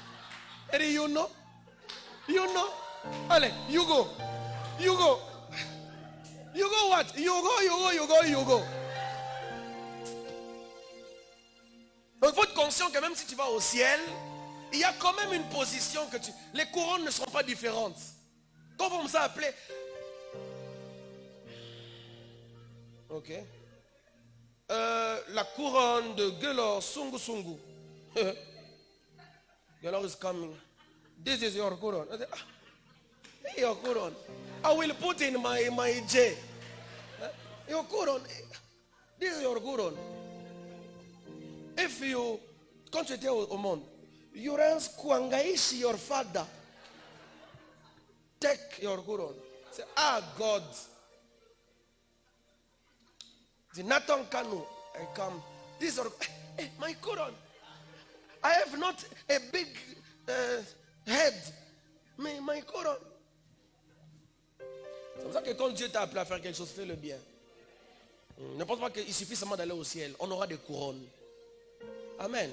And you know? Allez, you go. You go what? You go. Donc il faut être conscient que même si tu vas au ciel, il y a quand même une position que tu... Les couronnes ne sont pas différentes. Comment on s'appelait? Ok. La couronne de Gelor Sungu Sungu. Gelor is coming. This is your couronne. Your couronne. I will put in my J. Your couronne. This is your couronne. If you, quand tu étais au monde, Yurens Kwangaishi, your father, take your couronne. Say, God. The Nathan Kanu, I come. This is my couronne. I have not a big head. My couronne. C'est comme ça que quand Dieu t'a appelé à faire quelque chose, fais le bien. Ne pense pas qu'il suffit seulement d'aller au ciel. On aura des couronnes. Amen.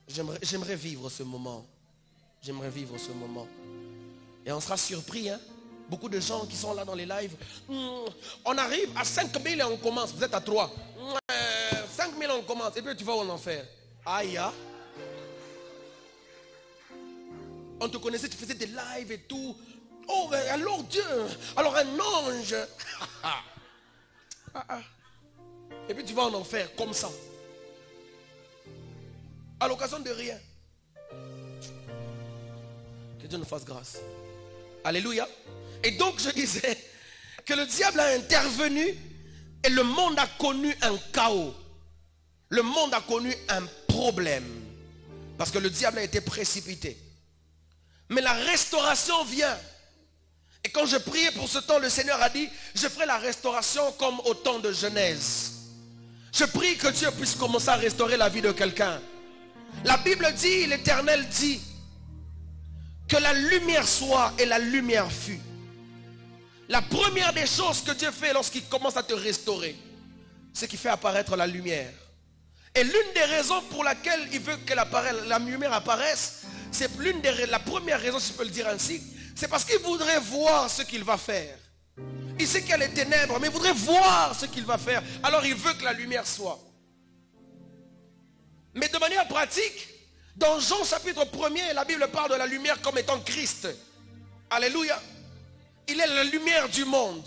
J'aimerais vivre ce moment. J'aimerais vivre ce moment. Et on sera surpris, hein. Beaucoup de gens qui sont là dans les lives. On arrive à 5000 et on commence. Vous êtes à 3. 5000 on commence. Et puis tu vas en enfer. Aïe. On te connaissait, tu faisais des lives et tout. Oh, alors Dieu. Alors un ange. Et puis tu vas en enfer comme ça. À l'occasion de rien. Que Dieu nous fasse grâce. Alléluia. Et donc je disais que le diable a intervenu et le monde a connu un chaos. Le monde a connu un problème. Parce que le diable a été précipité. Mais la restauration vient. Et quand je priais pour ce temps, le Seigneur a dit, je ferai la restauration comme au temps de Genèse. Je prie que Dieu puisse commencer à restaurer la vie de quelqu'un. La Bible dit, l'Éternel dit, que la lumière soit et la lumière fut. La première des choses que Dieu fait lorsqu'il commence à te restaurer, c'est qu'il fait apparaître la lumière. Et l'une des raisons pour laquelle il veut que la lumière apparaisse, c'est la première raison, si je peux le dire ainsi, c'est parce qu'il voudrait voir ce qu'il va faire. Il sait qu'il y a les ténèbres, mais il voudrait voir ce qu'il va faire. Alors il veut que la lumière soit. Mais de manière pratique, dans Jean chapitre 1er, la Bible parle de la lumière comme étant Christ. Alléluia. Il est la lumière du monde.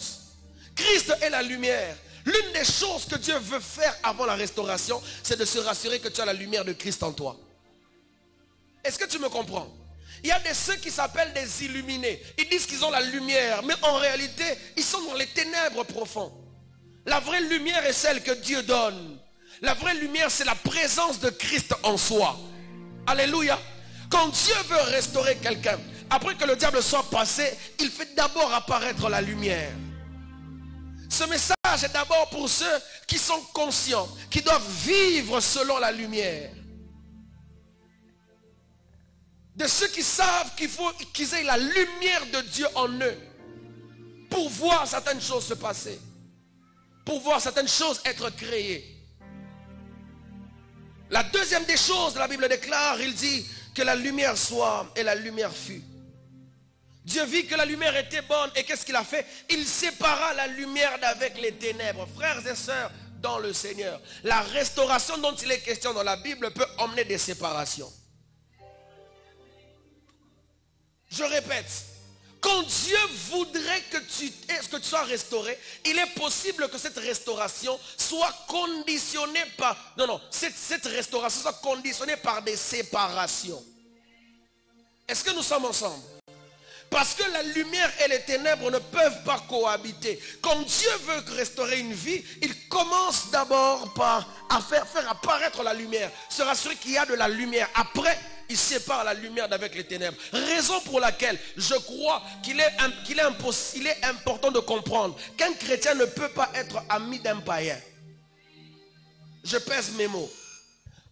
Christ est la lumière. L'une des choses que Dieu veut faire avant la restauration, c'est de se rassurer que tu as la lumière de Christ en toi. Est-ce que tu me comprends? Il y a ceux qui s'appellent des illuminés. Ils disent qu'ils ont la lumière, mais en réalité, ils sont dans les ténèbres profondes. La vraie lumière est celle que Dieu donne. La vraie lumière, c'est la présence de Christ en soi. Alléluia. Quand Dieu veut restaurer quelqu'un, après que le diable soit passé, il fait d'abord apparaître la lumière. Ce message est d'abord pour ceux qui sont conscients, qui doivent vivre selon la lumière. De ceux qui savent qu'il faut qu'ils aient la lumière de Dieu en eux pour voir certaines choses se passer, pour voir certaines choses être créées. La deuxième des choses, la Bible déclare, il dit que la lumière soit et la lumière fut. Dieu vit que la lumière était bonne et qu'est-ce qu'il a fait? Il sépara la lumière d'avec les ténèbres. Frères et sœurs dans le Seigneur, la restauration dont il est question dans la Bible peut emmener des séparations. Je répète, quand Dieu voudrait que tu sois restauré, il est possible que cette restauration soit conditionnée par... cette restauration soit conditionnée par des séparations. Est-ce que nous sommes ensemble? Parce que la lumière et les ténèbres ne peuvent pas cohabiter. Quand Dieu veut restaurer une vie, il commence d'abord par faire apparaître la lumière, se rassurer qu'il y a de la lumière. Après, il sépare la lumière d'avec les ténèbres. Raison pour laquelle je crois qu'il est important de comprendre qu'un chrétien ne peut pas être ami d'un païen. Je pèse mes mots.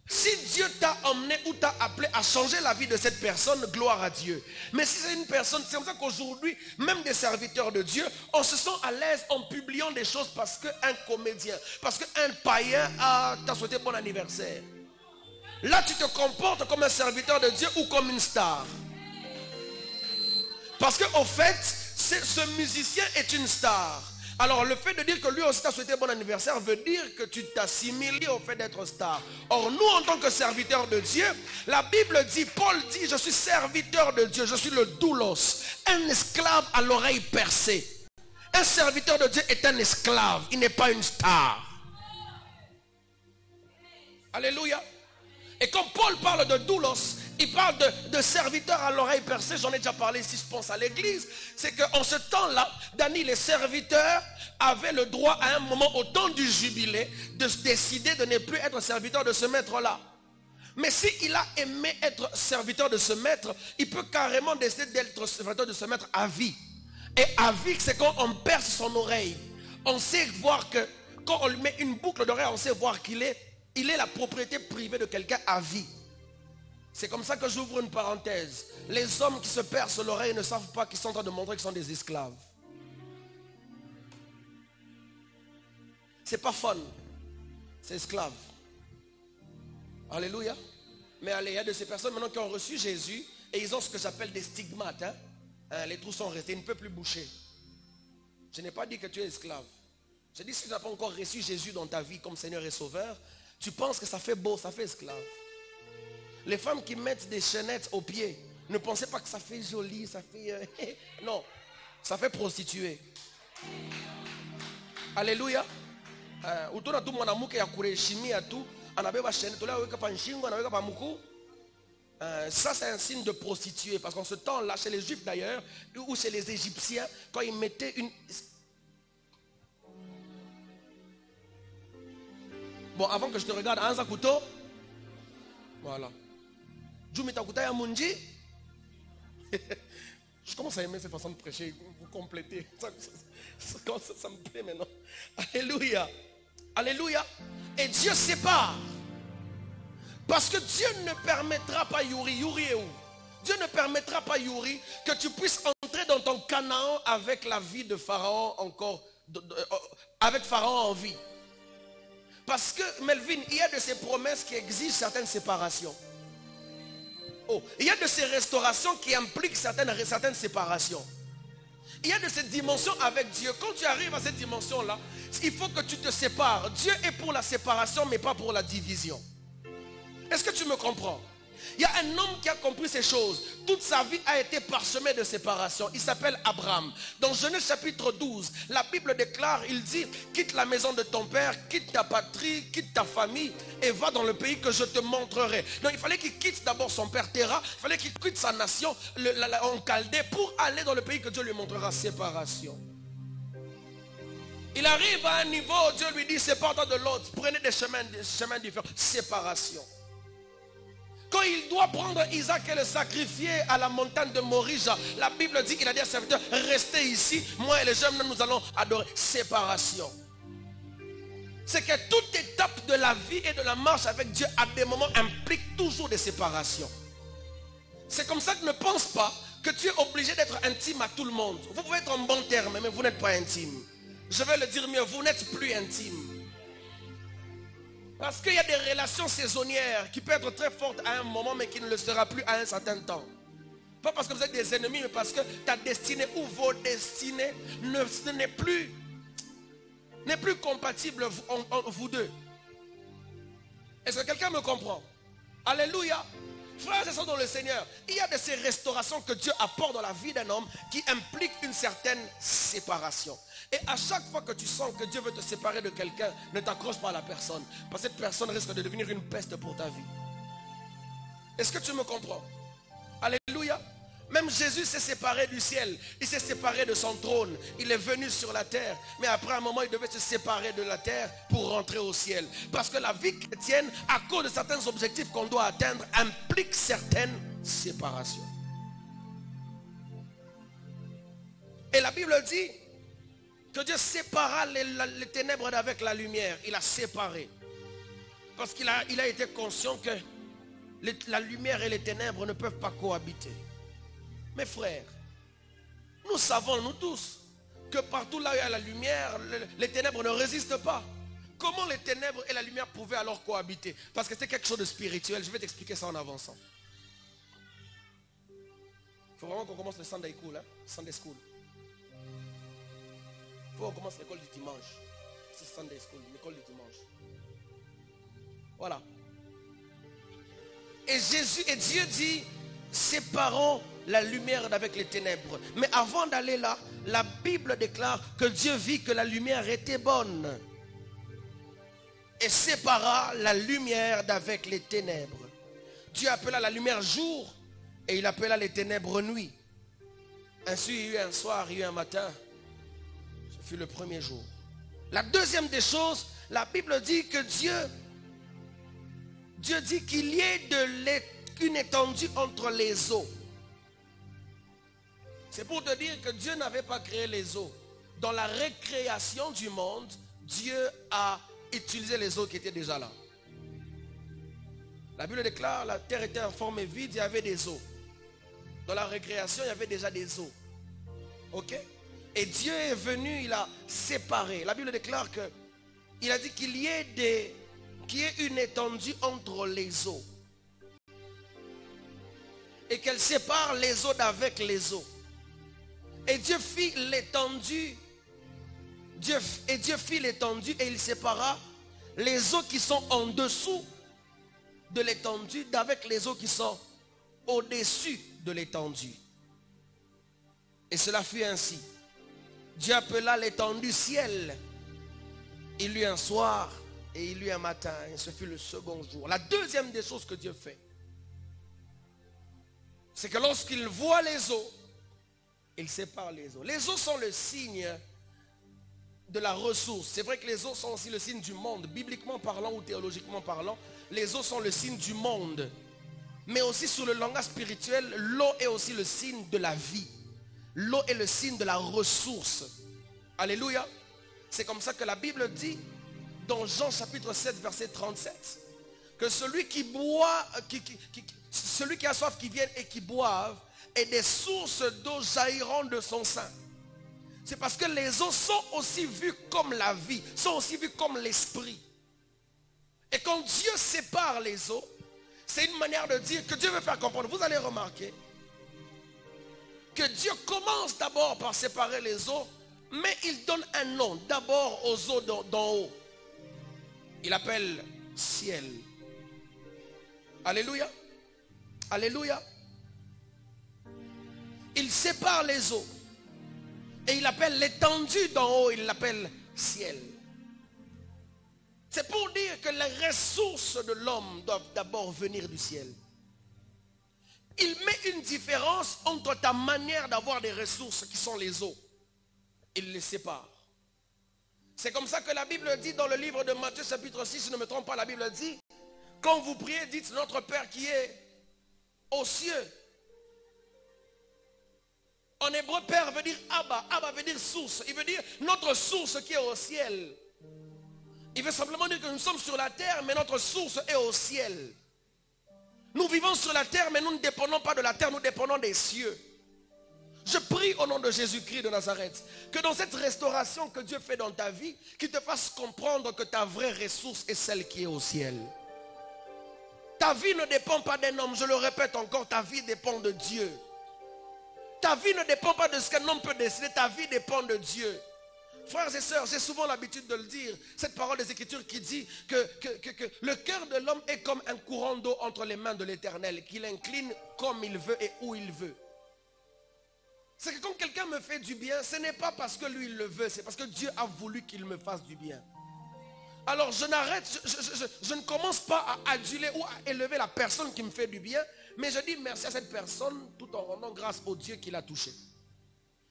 Si Dieu t'a emmené ou t'a appelé à changer la vie de cette personne, gloire à Dieu. Mais si c'est une personne, c'est comme ça qu'aujourd'hui, même des serviteurs de Dieu, on se sent à l'aise en publiant des choses parce qu'un comédien, parce qu'un païen t'a souhaité bon anniversaire. Là, tu te comportes comme un serviteur de Dieu ou comme une star. Parce qu'au fait, ce musicien est une star. Alors le fait de dire que lui aussi t'a souhaité bon anniversaire veut dire que tu t'assimiles au fait d'être star. Or nous en tant que serviteurs de Dieu, la Bible dit, Paul dit, je suis serviteur de Dieu, je suis le doulos, un esclave à l'oreille percée. Un serviteur de Dieu est un esclave, il n'est pas une star. Alléluia. Et quand Paul parle de doulos, il parle de serviteurs à l'oreille percée. J'en ai déjà parlé ici, je pense à l'église. C'est qu'en ce temps-là, Dani, les serviteurs avaient le droit à un moment, au temps du jubilé, de décider de ne plus être serviteur de ce maître-là. Mais s'il a aimé être serviteur de ce maître, il peut carrément décider d'être serviteur de ce maître à vie. Et à vie, c'est quand on perce son oreille. On sait voir que, quand on lui met une boucle d'oreille, on sait voir qu'il est la propriété privée de quelqu'un à vie. C'est comme ça que j'ouvre une parenthèse. Les hommes qui se percent l'oreille ne savent pas qu'ils sont en train de montrer qu'ils sont des esclaves. C'est pas fun. C'est esclave. Alléluia. Mais allez, il y a de ces personnes maintenant qui ont reçu Jésus et ils ont ce que j'appelle des stigmates. Les trous sont restés, ils ne peuvent plus boucher. Je n'ai pas dit que tu es esclave. Je dis si tu n'as pas encore reçu Jésus dans ta vie comme Seigneur et Sauveur, tu penses que ça fait beau, ça fait esclave. Les femmes qui mettent des chaînettes aux pieds, ne pensez pas que ça fait joli, ça fait... non, ça fait prostituée. Alléluia. Ça c'est un signe de prostituée. Parce qu'en ce temps-là, chez les Juifs d'ailleurs, ou chez les Égyptiens, quand ils mettaient une... Bon, avant que je te regarde, Anza Couteau. Voilà. Je commence à aimer cette façon de prêcher. Vous complétez. Ça me plaît maintenant. Alléluia. Alléluia. Et Dieu sépare. Parce que Dieu ne permettra pas, Yuri est où? Dieu ne permettra pas, Yuri, que tu puisses entrer dans ton Canaan avec la vie de Pharaon encore, avec Pharaon en vie. Parce que, Melvin, il y a de ces promesses qui exigent certaines séparations. Oh, il y a de ces restaurations qui impliquent certaines séparations. Il y a de ces dimensions avec Dieu. Quand tu arrives à cette dimension-là, il faut que tu te sépares. Dieu est pour la séparation, mais pas pour la division. Est-ce que tu me comprends? Il y a un homme qui a compris ces choses. Toute sa vie a été parsemée de séparation. Il s'appelle Abraham. Dans Genèse chapitre 12, la Bible déclare, il dit, quitte la maison de ton père, quitte ta patrie, quitte ta famille et va dans le pays que je te montrerai. Donc il fallait qu'il quitte d'abord son père Terah, il fallait qu'il quitte sa nation en Chaldée pour aller dans le pays que Dieu lui montrera. Séparation. Il arrive à un niveau où Dieu lui dit, sépare-toi de l'autre, prenez des chemins différents. Séparation. Quand il doit prendre Isaac et le sacrifier à la montagne de Morija, la Bible dit qu'il a dit à ses serviteurs, restez ici, moi et les jeunes, nous allons adorer. Séparation. C'est que toute étape de la vie et de la marche avec Dieu à des moments implique toujours des séparations. C'est comme ça que ne pense pas que tu es obligé d'être intime à tout le monde. Vous pouvez être en bon terme, mais vous n'êtes pas intime. Je vais le dire mieux, vous n'êtes plus intime. Parce qu'il y a des relations saisonnières qui peuvent être très fortes à un moment, mais qui ne le sera plus à un certain temps. Pas parce que vous êtes des ennemis, mais parce que ta destinée ou vos destinées n'est plus compatible en vous deux. Est-ce que quelqu'un me comprend? Alléluia. Frères et sœurs dans le Seigneur, il y a de ces restaurations que Dieu apporte dans la vie d'un homme qui impliquent une certaine séparation. Et à chaque fois que tu sens que Dieu veut te séparer de quelqu'un, ne t'accroche pas à la personne. Parce que cette personne risque de devenir une peste pour ta vie. Est-ce que tu me comprends? Alléluia. Même Jésus s'est séparé du ciel. Il s'est séparé de son trône. Il est venu sur la terre. Mais après un moment, il devait se séparer de la terre pour rentrer au ciel. Parce que la vie chrétienne, à cause de certains objectifs qu'on doit atteindre, implique certaines séparations. Et la Bible dit que Dieu sépara les ténèbres d'avec la lumière. Il a séparé. Parce qu'il a été conscient que la lumière et les ténèbres ne peuvent pas cohabiter. Mes frères, nous savons, nous tous, que partout là où il y a la lumière, les ténèbres ne résistent pas. Comment les ténèbres et la lumière pouvaient alors cohabiter? Parce que c'est quelque chose de spirituel. Je vais t'expliquer ça en avançant. Il faut vraiment qu'on commence le Sunday School. Sunday School. Il faut qu'on commence l'école du dimanche. C'est Sunday School, l'école du dimanche. Voilà. Et Dieu dit, séparons la lumière d'avec les ténèbres. Mais avant d'aller là, la Bible déclare que Dieu vit que la lumière était bonne. Et sépara la lumière d'avec les ténèbres. Dieu appela la lumière jour et il appela les ténèbres nuit. Ainsi il y a eu un soir, il y a eu un matin. Ce fut le premier jour. La deuxième des choses, la Bible dit que Dieu dit qu'il y ait une étendue entre les eaux. C'est pour te dire que Dieu n'avait pas créé les eaux. Dans la récréation du monde, Dieu a utilisé les eaux qui étaient déjà là. La Bible déclare, la terre était informe et vide, il y avait des eaux. Dans la récréation, il y avait déjà des eaux. Ok? Et Dieu est venu, il a séparé. La Bible déclare que il a dit qu'il y ait une étendue entre les eaux. Et qu'elle sépare les eaux d'avec les eaux. Et Dieu fit l'étendue. Dieu fit l'étendue et il sépara les eaux qui sont en dessous de l'étendue d'avec les eaux qui sont au-dessus de l'étendue. Et cela fut ainsi. Dieu appela l'étendue ciel. Il y eut un soir et il y eut un matin. Et ce fut le second jour. La deuxième des choses que Dieu fait, c'est que lorsqu'il voit les eaux, il sépare les eaux. Les eaux sont le signe de la ressource. C'est vrai que les eaux sont aussi le signe du monde. Bibliquement parlant ou théologiquement parlant, les eaux sont le signe du monde. Mais aussi sur le langage spirituel, l'eau est aussi le signe de la vie. L'eau est le signe de la ressource. Alléluia. C'est comme ça que la Bible dit dans Jean chapitre 7 verset 37 que celui qui boit, celui qui a soif qui vienne et qui boive, et des sources d'eau jailliront de son sein. C'est parce que les eaux sont aussi vues comme la vie, sont aussi vues comme l'esprit. Et quand Dieu sépare les eaux, c'est une manière de dire que Dieu veut faire comprendre. Vous allez remarquer que Dieu commence d'abord par séparer les eaux, mais il donne un nom d'abord aux eaux d'en haut. Il appelle ciel. Alléluia. Alléluia. Il sépare les eaux. Et il appelle l'étendue d'en haut, il l'appelle ciel. C'est pour dire que les ressources de l'homme doivent d'abord venir du ciel. Il met une différence entre ta manière d'avoir des ressources qui sont les eaux. Il les sépare. C'est comme ça que la Bible dit dans le livre de Matthieu chapitre 6, si je ne me trompe pas, la Bible dit, quand vous priez, dites notre Père qui est aux cieux. En hébreu, Père veut dire Abba. Abba veut dire source. Il veut dire notre source qui est au ciel. Il veut simplement dire que nous sommes sur la terre, mais notre source est au ciel. Nous vivons sur la terre, mais nous ne dépendons pas de la terre, nous dépendons des cieux. Je prie au nom de Jésus-Christ de Nazareth, que dans cette restauration que Dieu fait dans ta vie, qu'il te fasse comprendre que ta vraie ressource est celle qui est au ciel. Ta vie ne dépend pas d'un homme, je le répète encore, ta vie dépend de Dieu. Ta vie ne dépend pas de ce qu'un homme peut décider, ta vie dépend de Dieu. Frères et sœurs, j'ai souvent l'habitude de le dire, cette parole des Écritures qui dit que le cœur de l'homme est comme un courant d'eau entre les mains de l'Éternel, qu'il incline comme il veut et où il veut. C'est que quand quelqu'un me fait du bien, ce n'est pas parce que lui il le veut, c'est parce que Dieu a voulu qu'il me fasse du bien. Alors je n'arrête, je ne commence pas à aduler ou à élever la personne qui me fait du bien, mais je dis merci à cette personne tout en rendant grâce au Dieu qui l'a touché.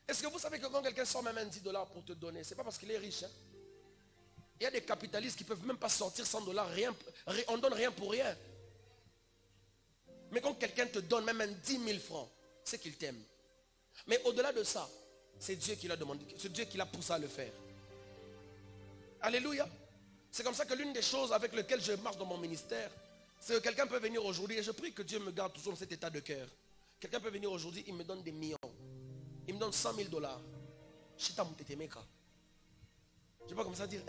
Est-ce que vous savez que quand quelqu'un sort même un $10 pour te donner, ce n'est pas parce qu'il est riche. Hein? Il y a des capitalistes qui ne peuvent même pas sortir $100, on ne donne rien pour rien. Mais quand quelqu'un te donne même un 10 000 francs, c'est qu'il t'aime. Mais au-delà de ça, c'est Dieu qui l'a demandé, c'est Dieu qui l'a poussé à le faire. Alléluia. C'est comme ça que l'une des choses avec lesquelles je marche dans mon ministère, c'est que quelqu'un peut venir aujourd'hui, et je prie que Dieu me garde toujours dans cet état de cœur. Quelqu'un peut venir aujourd'hui, il me donne des millions. Il me donne $100 000. Je ne vais pas comme ça dire,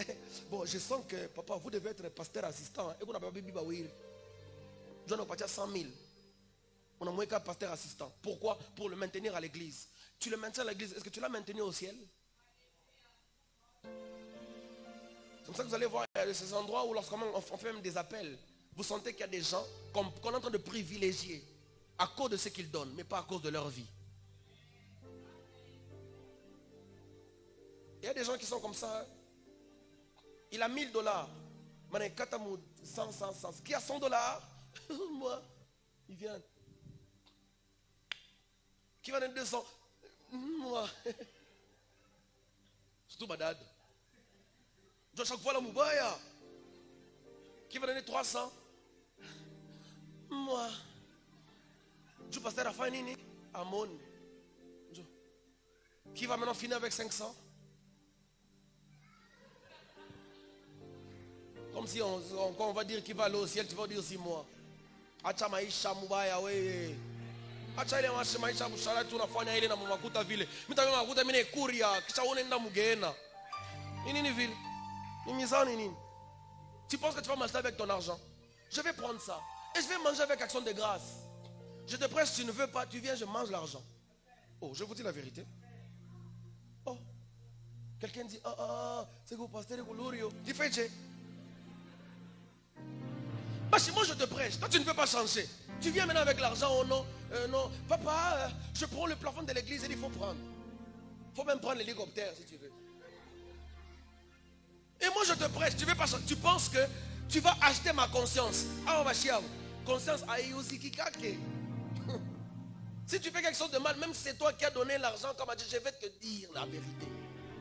bon, je sens que papa, vous devez être pasteur assistant. Et vous n'avez pas bibi bawir. Je n'ai pas 100 000. On a moins qu'un pasteur assistant. Pourquoi? Pour le maintenir à l'église. Tu le maintiens à l'église. Est-ce que tu l'as maintenu au ciel? C'est comme ça que vous allez voir, il y a ces endroits où lorsqu'on fait même des appels, vous sentez qu'il y a des gens qu'on est en train de privilégier à cause de ce qu'ils donnent, mais pas à cause de leur vie. Il y a des gens qui sont comme ça. Hein. Il a $1000. Mané Katamou, 100. Qui a $100? Moi. Il vient. Qui va donner 200? Moi. Surtout Badad. À chaque fois la Moubaya. Qui va donner 300? Moi. Du pasteur a fait nini? Amon. Qui va maintenant finir avec 500? Comme si on va dire qu'il va aller au ciel, tu vas dire aussi moi. Acha maisha mubaya we. Acha ile maisha bushara tunafanya ile na mamakuta vile. Mimi makuta mimi kuria kisha unaenda mugena. Nini vile? Ni mizani nini? Tu penses que tu vas manger avec ton argent? Je vais prendre ça et je vais manger avec action de grâce. Je te presse, tu ne veux pas, tu viens, je mange l'argent. Oh, je vous dis la vérité. Oh. Quelqu'un dit c'est que vous pasteur Goulourio. Tu fais Dieu. Parce que moi je te prêche, toi tu ne veux pas changer. Tu viens maintenant avec l'argent, oh non, non, papa, je prends le plafond de l'église et il faut prendre. Il faut même prendre l'hélicoptère si tu veux. Et moi je te prêche, tu veux pas changer. Tu penses que tu vas acheter ma conscience. Ah, on va chier. Conscience à Yozikikake. Si tu fais quelque chose de mal, même si c'est toi qui as donné l'argent, comme a dit, je vais te dire la vérité.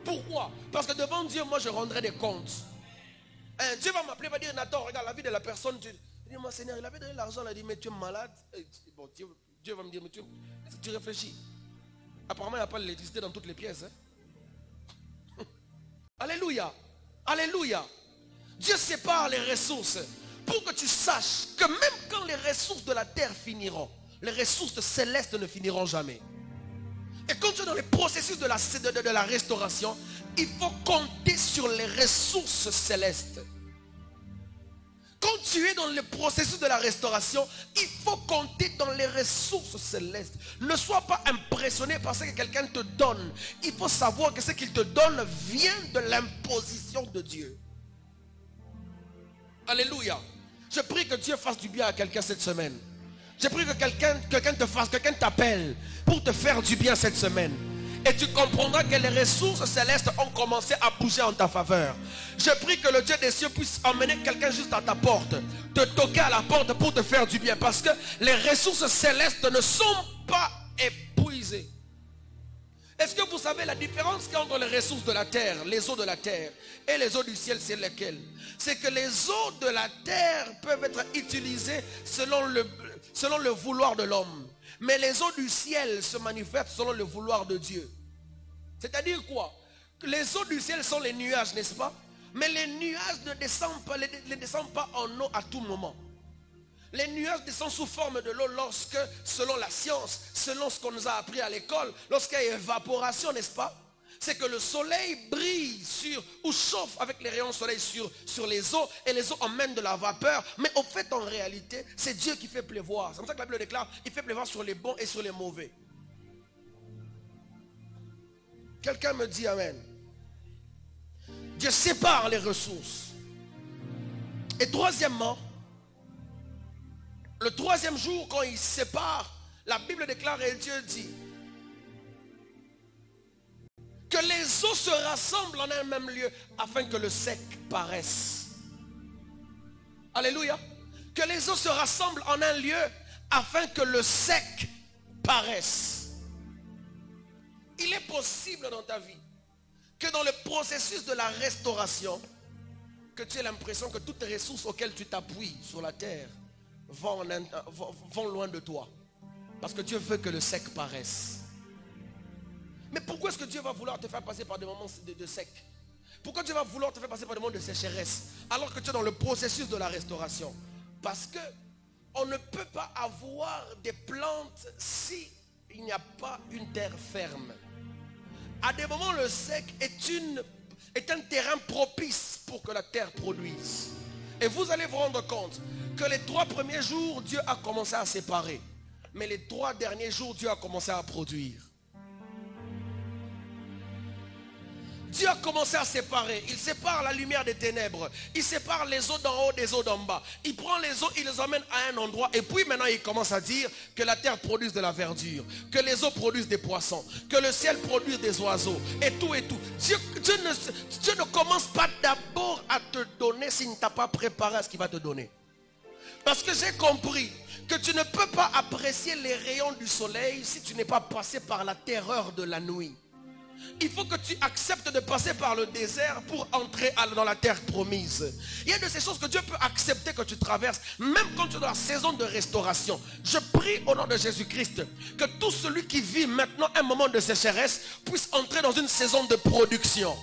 Pourquoi? Parce que devant Dieu, moi je rendrai des comptes. Dieu va m'appeler, va dire Nathan, regarde la vie de la personne. Il dit, mon Seigneur, il avait donné l'argent, il a dit, mais tu es malade. Bon, Dieu va me dire, mais tu réfléchis. Apparemment, il n'y a pas l'électricité dans toutes les pièces. Hein? Alléluia. Alléluia. Dieu sépare les ressources pour que tu saches que même quand les ressources de la terre finiront, les ressources célestes ne finiront jamais. Et quand tu es dans le processus de la restauration, il faut compter sur les ressources célestes. Quand tu es dans le processus de la restauration, il faut compter dans les ressources célestes. Ne sois pas impressionné par ce que quelqu'un te donne. Il faut savoir que ce qu'il te donne vient de l'imposition de Dieu. Alléluia. Je prie que Dieu fasse du bien à quelqu'un cette semaine. Je prie que quelqu'un te fasse, quelqu'un t'appelle pour te faire du bien cette semaine. Et tu comprendras que les ressources célestes ont commencé à bouger en ta faveur. Je prie que le Dieu des cieux puisse emmener quelqu'un juste à ta porte, te toquer à la porte pour te faire du bien. Parce que les ressources célestes ne sont pas épuisées. Est-ce que vous savez la différence qu'il y a entre les ressources de la terre, les eaux de la terre et les eaux du ciel, c'est lesquelles? C'est que les eaux de la terre peuvent être utilisées selon le vouloir de l'homme. Mais les eaux du ciel se manifestent selon le vouloir de Dieu. C'est-à-dire quoi? Les eaux du ciel sont les nuages, n'est-ce pas? Mais les nuages ne descendent pas en eau à tout moment. Les nuages descendent sous forme de l'eau lorsque, selon la science, selon ce qu'on nous a appris à l'école, lorsqu'il y a évaporation, n'est-ce pas? C'est que le soleil brille ou chauffe avec les rayons du soleil sur les eaux, et les eaux emmènent de la vapeur. Mais au fait, en réalité, c'est Dieu qui fait pleuvoir. C'est comme ça que la Bible déclare, il fait pleuvoir sur les bons et sur les mauvais. Quelqu'un me dit amen. Dieu sépare les ressources. Et troisièmement, le troisième jour, quand il sépare, la Bible déclare et Dieu dit que les eaux se rassemblent en un même lieu afin que le sec paraisse. Alléluia. Que les eaux se rassemblent en un lieu afin que le sec paraisse. Il est possible dans ta vie que dans le processus de la restauration, que tu aies l'impression que toutes les ressources auxquelles tu t'appuies sur la terre vont loin de toi. Parce que Dieu veut que le sec paraisse. Mais pourquoi est-ce que Dieu va vouloir te faire passer par des moments de sec? Pourquoi Dieu va vouloir te faire passer par des moments de sécheresse alors que tu es dans le processus de la restauration? Parce que on ne peut pas avoir des plantes si il n'y a pas une terre ferme. À des moments, le sec est un terrain propice pour que la terre produise. Et vous allez vous rendre compte que les 3 premiers jours, Dieu a commencé à séparer. Mais les 3 derniers jours, Dieu a commencé à produire. Dieu a commencé à séparer. Il sépare la lumière des ténèbres. Il sépare les eaux d'en haut des eaux d'en bas. Il prend les eaux, il les emmène à un endroit. Et puis maintenant, il commence à dire que la terre produise de la verdure, que les eaux produisent des poissons, que le ciel produise des oiseaux, et tout et tout. Dieu ne commence pas d'abord à te donner s'il ne t'a pas préparé à ce qu'il va te donner. Parce que j'ai compris que tu ne peux pas apprécier les rayons du soleil si tu n'es pas passé par la terreur de la nuit. Il faut que tu acceptes de passer par le désert pour entrer dans la terre promise. Il y a de ces choses que Dieu peut accepter que tu traverses, même quand tu es dans la saison de restauration. Je prie au nom de Jésus-Christ que tout celui qui vit maintenant un moment de sécheresse puisse entrer dans une saison de production.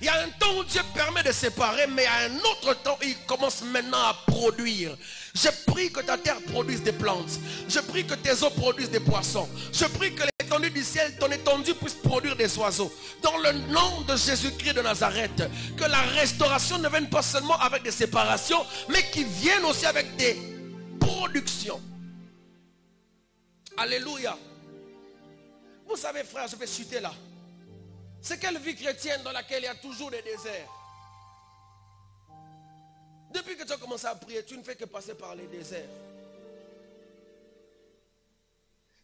Il y a un temps où Dieu permet de séparer, mais à un autre temps, il commence maintenant à produire. Je prie que ta terre produise des plantes. Je prie que tes eaux produisent des poissons. Je prie que l'étendue du ciel, ton étendue puisse produire des oiseaux. Dans le nom de Jésus-Christ de Nazareth, que la restauration ne vienne pas seulement avec des séparations, mais qui vienne aussi avec des productions. Alléluia. Vous savez, frère, je vais chuter là. C'est quelle vie chrétienne dans laquelle il y a toujours des déserts? Depuis que tu as commencé à prier, tu ne fais que passer par les déserts.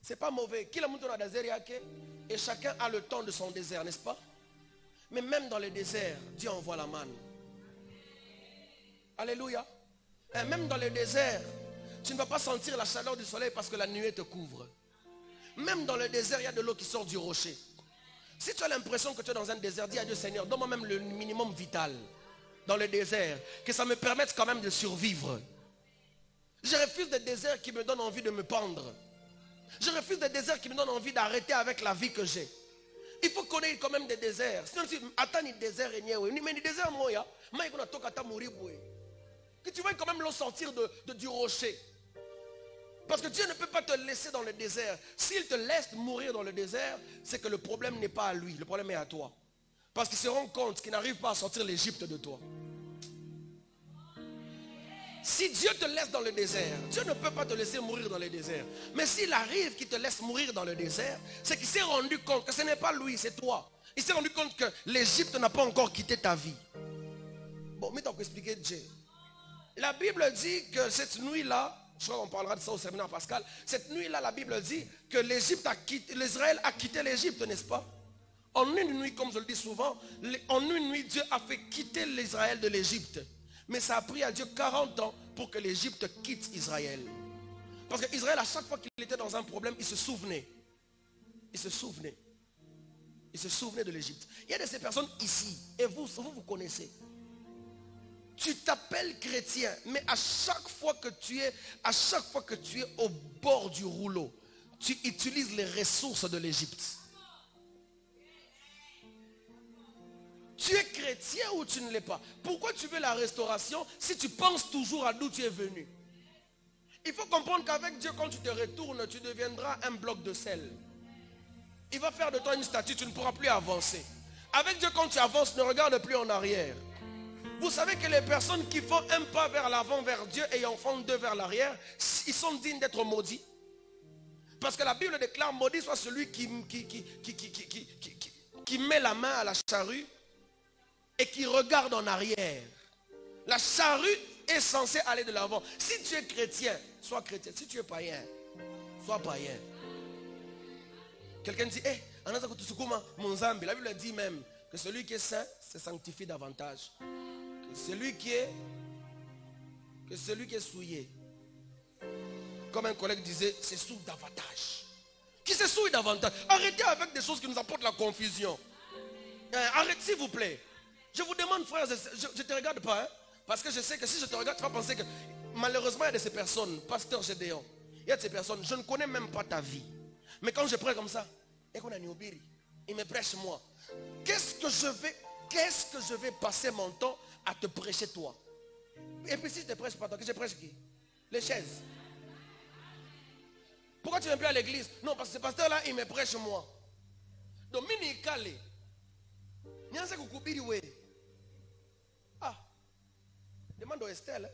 C'est pas mauvais. Qui l'a monté dans le désert? Et chacun a le temps de son désert, n'est-ce pas? Mais même dans les déserts, Dieu envoie la manne. Alléluia. Et même dans les déserts, tu ne vas pas sentir la chaleur du soleil parce que la nuée te couvre. Même dans le désert, il y a de l'eau qui sort du rocher. Si tu as l'impression que tu es dans un désert, dis à Dieu, Seigneur, donne-moi même le minimum vital dans le désert, que ça me permette quand même de survivre. Je refuse des déserts qui me donnent envie de me pendre. Je refuse des déserts qui me donnent envie d'arrêter avec la vie que j'ai. Il faut qu'on ait quand même des déserts. Sinon, si attends ni désert et mais ni désert moi, que tu vois quand même l'eau sortir du rocher. Parce que Dieu ne peut pas te laisser dans le désert. S'il te laisse mourir dans le désert, c'est que le problème n'est pas à lui, le problème est à toi. Parce qu'il se rend compte qu'il n'arrive pas à sortir l'Égypte de toi. Si Dieu te laisse dans le désert, Dieu ne peut pas te laisser mourir dans le désert. Mais s'il arrive qu'il te laisse mourir dans le désert, c'est qu'il s'est rendu compte que ce n'est pas lui, c'est toi. Il s'est rendu compte que l'Égypte n'a pas encore quitté ta vie. Bon, mais t'as expliqué Dieu. La Bible dit que cette nuit-là, je crois qu'on parlera de ça au séminaire Pascal. Cette nuit-là, la Bible dit que l'Israël a quitté l'Égypte, n'est-ce pas? En une nuit, comme je le dis souvent, en une nuit, Dieu a fait quitter l'Israël de l'Égypte. Mais ça a pris à Dieu 40 ans pour que l'Égypte quitte Israël. Parce qu'Israël, à chaque fois qu'il était dans un problème, il se souvenait. Il se souvenait. Il se souvenait de l'Égypte. Il y a de ces personnes ici, et vous connaissez. Tu t'appelles chrétien, mais à chaque fois que tu es au bord du rouleau, tu utilises les ressources de l'Égypte. Tu es chrétien ou tu ne l'es pas? Pourquoi tu veux la restauration si tu penses toujours à d'où tu es venu? Il faut comprendre qu'avec Dieu, quand tu te retournes, tu deviendras un bloc de sel. Il va faire de toi une statue, tu ne pourras plus avancer. Avec Dieu, quand tu avances, ne regarde plus en arrière. Vous savez que les personnes qui font un pas vers l'avant, vers Dieu, et en font deux vers l'arrière, ils sont dignes d'être maudits. Parce que la Bible déclare, maudit soit celui qui met la main à la charrue et qui regarde en arrière. La charrue est censée aller de l'avant. Si tu es chrétien, sois chrétien. Si tu es païen, sois païen. Quelqu'un dit, la Bible dit même que celui qui est saint se sanctifie davantage. Que celui qui est souillé, comme un collègue disait, se souille davantage. Qui se souille davantage? Arrêtez avec des choses qui nous apportent la confusion. Arrêtez s'il vous plaît. Je vous demande, frère, je ne te regarde pas, hein, parce que je sais que si je te regarde, tu vas penser que malheureusement il y a de ces personnes, pasteur Gédéon, il y a de ces personnes, je ne connais même pas ta vie. Mais quand je prêche comme ça, il me prêche moi. Qu'est-ce que je vais passer mon temps à te prêcher toi? Et puis si je ne te prêche pas toi, que je prêche qui? Les chaises. Pourquoi tu ne viens plus à l'église? Non, parce que ce pasteur-là, il me prêche moi. Donc, demande à Estelle.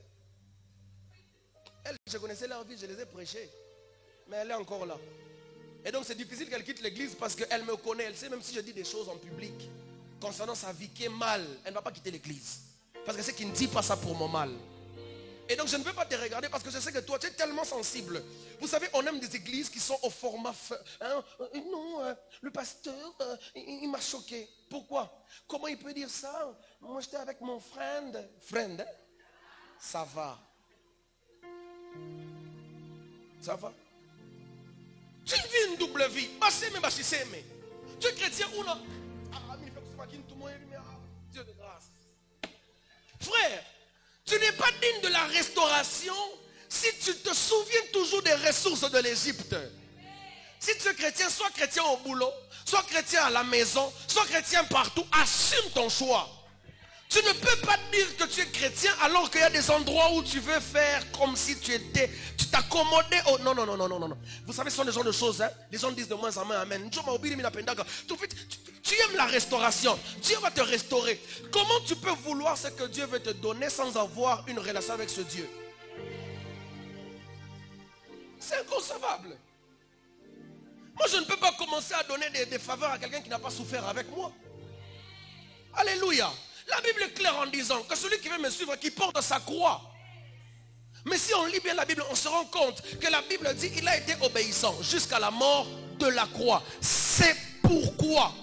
Elle, je connaissais leur vie, je les ai prêchés. Mais elle est encore là. Et donc c'est difficile qu'elle quitte l'église parce qu'elle me connaît. Elle sait même si je dis des choses en public. concernant sa vie qui est mal, elle ne va pas quitter l'église. Parce que c'est qu'il ne dit pas ça pour mon mal. Et donc je ne veux pas te regarder parce que je sais que toi tu es tellement sensible. Vous savez, on aime des églises qui sont au format non, le pasteur il m'a choqué. Pourquoi? Comment il peut dire ça? Moi j'étais avec mon friend, hein? Ça va. Ça va. Tu vis une double vie. Tu es chrétien ou non? Dieu de grâce. Frère, tu n'es pas digne de la restauration si tu te souviens toujours des ressources de l'Égypte. Si tu es chrétien, sois chrétien au boulot, sois chrétien à la maison, sois chrétien partout, assume ton choix. Tu ne peux pas dire que tu es chrétien alors qu'il y a des endroits où tu veux faire comme si tu t'accommodais. Oh, non. Vous savez, ce sont des genres de choses. Hein? Les gens disent de moins en moins amen. Tu aimes la restauration. Dieu va te restaurer. Comment tu peux vouloir ce que Dieu veut te donner sans avoir une relation avec ce Dieu? C'est inconcevable. Moi, je ne peux pas commencer à donner des faveurs à quelqu'un qui n'a pas souffert avec moi. Alléluia. La Bible est claire en disant que celui qui veut me suivre, qui porte sa croix. Mais si on lit bien la Bible, on se rend compte que la Bible dit qu'il a été obéissant jusqu'à la mort de la croix. C'est pourquoi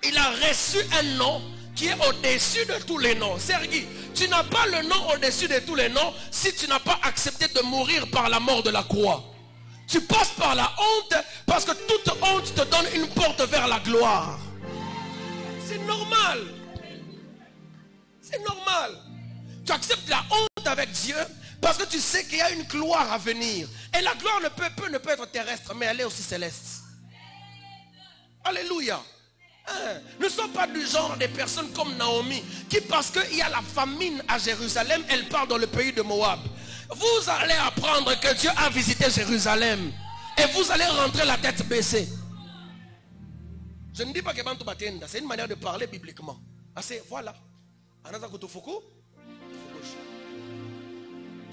il a reçu un nom qui est au-dessus de tous les noms. Sergi, tu n'as pas le nom au-dessus de tous les noms si tu n'as pas accepté de mourir par la mort de la croix. Tu passes par la honte parce que toute honte te donne une porte vers la gloire. C'est normal. C'est normal. Tu acceptes la honte avec Dieu parce que tu sais qu'il y a une gloire à venir. Et la gloire ne peut être terrestre, mais elle est aussi céleste. Alléluia. Ne sont pas du genre des personnes comme Naomi qui, parce qu'il y a la famine à Jérusalem, elle part dans le pays de Moab. Vous allez apprendre que Dieu a visité Jérusalem et vous allez rentrer la tête baissée. Je ne dis pas que c'est une manière de parler bibliquement. Voilà.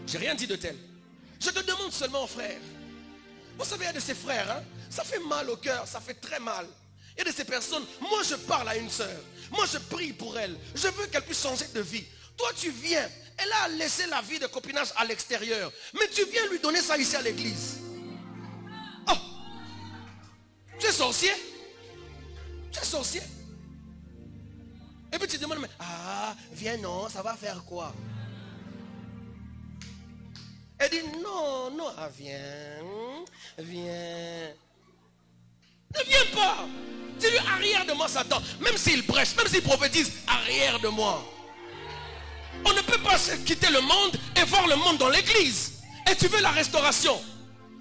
J'ai rien dit de tel. Je te demande seulement, frère. Vous savez, il y a de ces frères, hein, ça fait mal au cœur, ça fait très mal. Il y a de ces personnes, moi je parle à une sœur, moi je prie pour elle, je veux qu'elle puisse changer de vie. Toi tu viens, elle a laissé la vie de copinage à l'extérieur, mais tu viens lui donner ça ici à l'église. Oh, tu es sorcier? Tu es sorcier? Et puis tu demandes, mais, viens non, ça va faire quoi? Elle dit, non, viens. Ne viens pas. Dis-lui, arrière de moi, Satan. Même s'il prêche, même s'il prophétise, arrière de moi. On ne peut pas quitter le monde et voir le monde dans l'église. Et tu veux la restauration.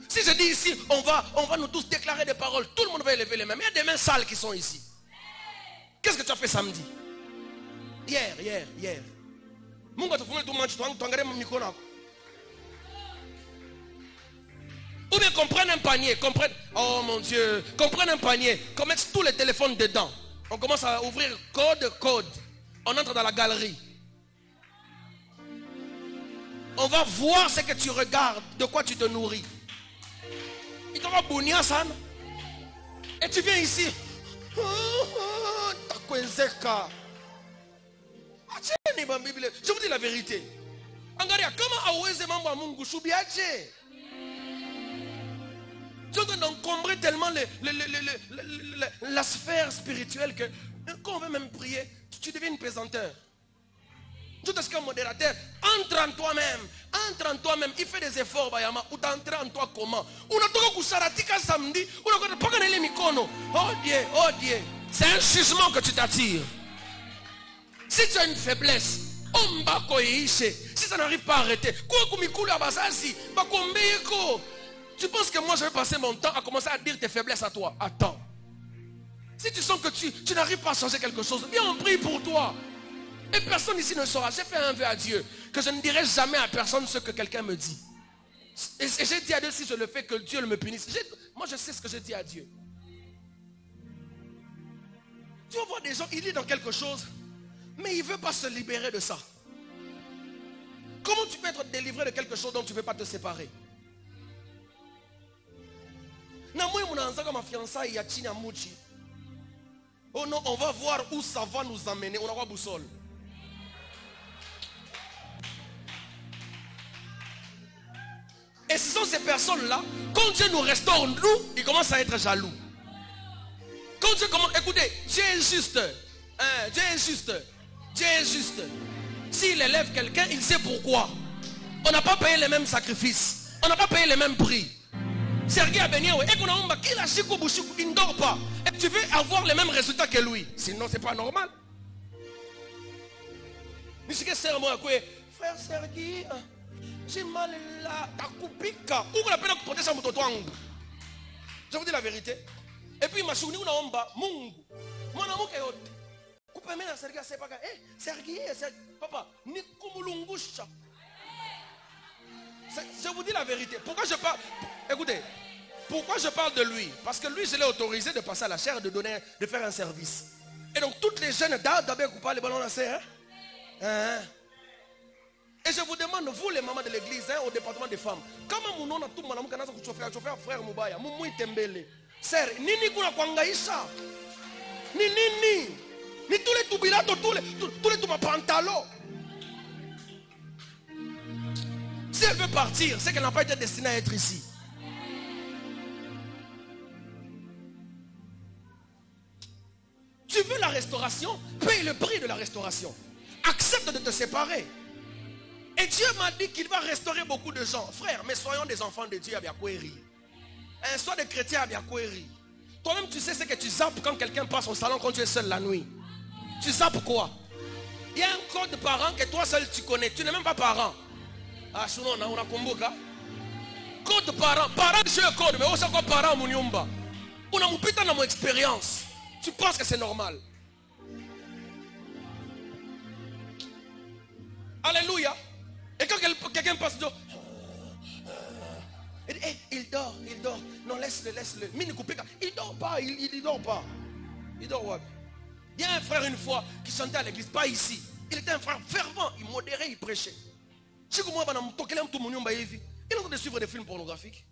Si je dis ici, on va nous tous déclarer des paroles, tout le monde va élever les mains. Mais il y a des mains sales qui sont ici. Qu'est-ce que tu as fait samedi? Hier. Ou bien qu'on prenne un panier, oh mon Dieu, qu'on prenne un panier, qu'on mette tous les téléphones dedans. On commence à ouvrir code. On entre dans la galerie. On va voir ce que tu regardes, de quoi tu te nourris. Et tu viens ici. Je vous dis la vérité. Tu es en train d'encombrer tellement la sphère spirituelle que quand on veut même prier, tu deviens une pesanteur. Tout est qu'un modérateur. Entre en toi-même. Il fait des efforts, Bayama. Ou t'entrer en toi comment? Oh Dieu. C'est un jugement que tu t'attires. Si tu as une faiblesse, si ça n'arrive pas à arrêter, tu penses que moi je vais passer mon temps à commencer à dire tes faiblesses à toi? Attends. Si tu sens que tu n'arrives pas à changer quelque chose, viens on prie pour toi. Et personne ici ne saura. J'ai fait un vœu à Dieu que je ne dirai jamais à personne ce que quelqu'un me dit. Et j'ai dit à Dieu, si je le fais, que Dieu me punisse. Moi je sais ce que j'ai dit à Dieu. Tu vas voir des gens, ils lisent dans quelque chose, mais ils ne veulent pas se libérer de ça. Comment tu peux être délivré de quelque chose dont tu ne veux pas te séparer? Oh non, on va voir où ça va nous amener. On a quoi boussole? Et ce sont ces personnes-là, quand Dieu nous restaure, nous, ils commencent à être jaloux. Quand Dieu commence, écoutez, Dieu est juste. Dieu est juste. Dieu est juste. S'il élève quelqu'un, il sait pourquoi. On n'a pas payé les mêmes sacrifices. On n'a pas payé les mêmes prix. Sergei Abenyawe, il ne dort pas. Et tu veux avoir les mêmes résultats que lui. Sinon, ce n'est pas normal. Frère Sergei, j'ai mal là. Je vous dis la vérité. Et puis, ma chouni, on a Mungu. Mon amour est haute. Coupez-moi la Sergei, c'est pas grave. Sergei, papa, ni kumulungusha. Je vous dis la vérité. Pourquoi je parle? Écoutez, pourquoi je parle de lui? Parce que lui, je l'ai autorisé de passer à la chair et de faire un service. Et donc, toutes les jeunes d'abord coupent les ballons à serre. Et je vous demande, vous les mamans de l'église, au département des femmes, comment mon nom a tout mon amour, chauffeur frère Moubaya, Moumouy Tembele, sœur, Nini Kuna Kwangaïsa, Nini, ni tous les toubilatos, tous les pantalons. Si elle veut partir, c'est qu'elle n'a pas été destinée à être ici. Tu veux la restauration? Paye le prix de la restauration. Accepte de te séparer. Et Dieu m'a dit qu'il va restaurer beaucoup de gens. Frère, mais soyons des enfants de Dieu à Biakweri. Sois des chrétiens à Biakweri. Toi-même, tu sais ce que tu zappes quand quelqu'un passe au salon quand tu es seul la nuit. Tu zappes quoi? Il y a un code de parents que toi seul tu connais. Tu n'es même pas parent. Ah, sinon on a comboka. Code parent. Parent, je suis code, mais aussi encore parent, mon yomba. On a mon putain dans mon expérience. Tu penses que c'est normal? Alléluia. Et quand quelqu'un passe, il dort. Non, laisse-le. Il dort pas, il dort pas. Il dort what? Il y a un frère une fois qui chantait à l'église, pas ici. Il était un frère fervent, il modérait, il prêchait. Il est en train de suivre des films pornographiques.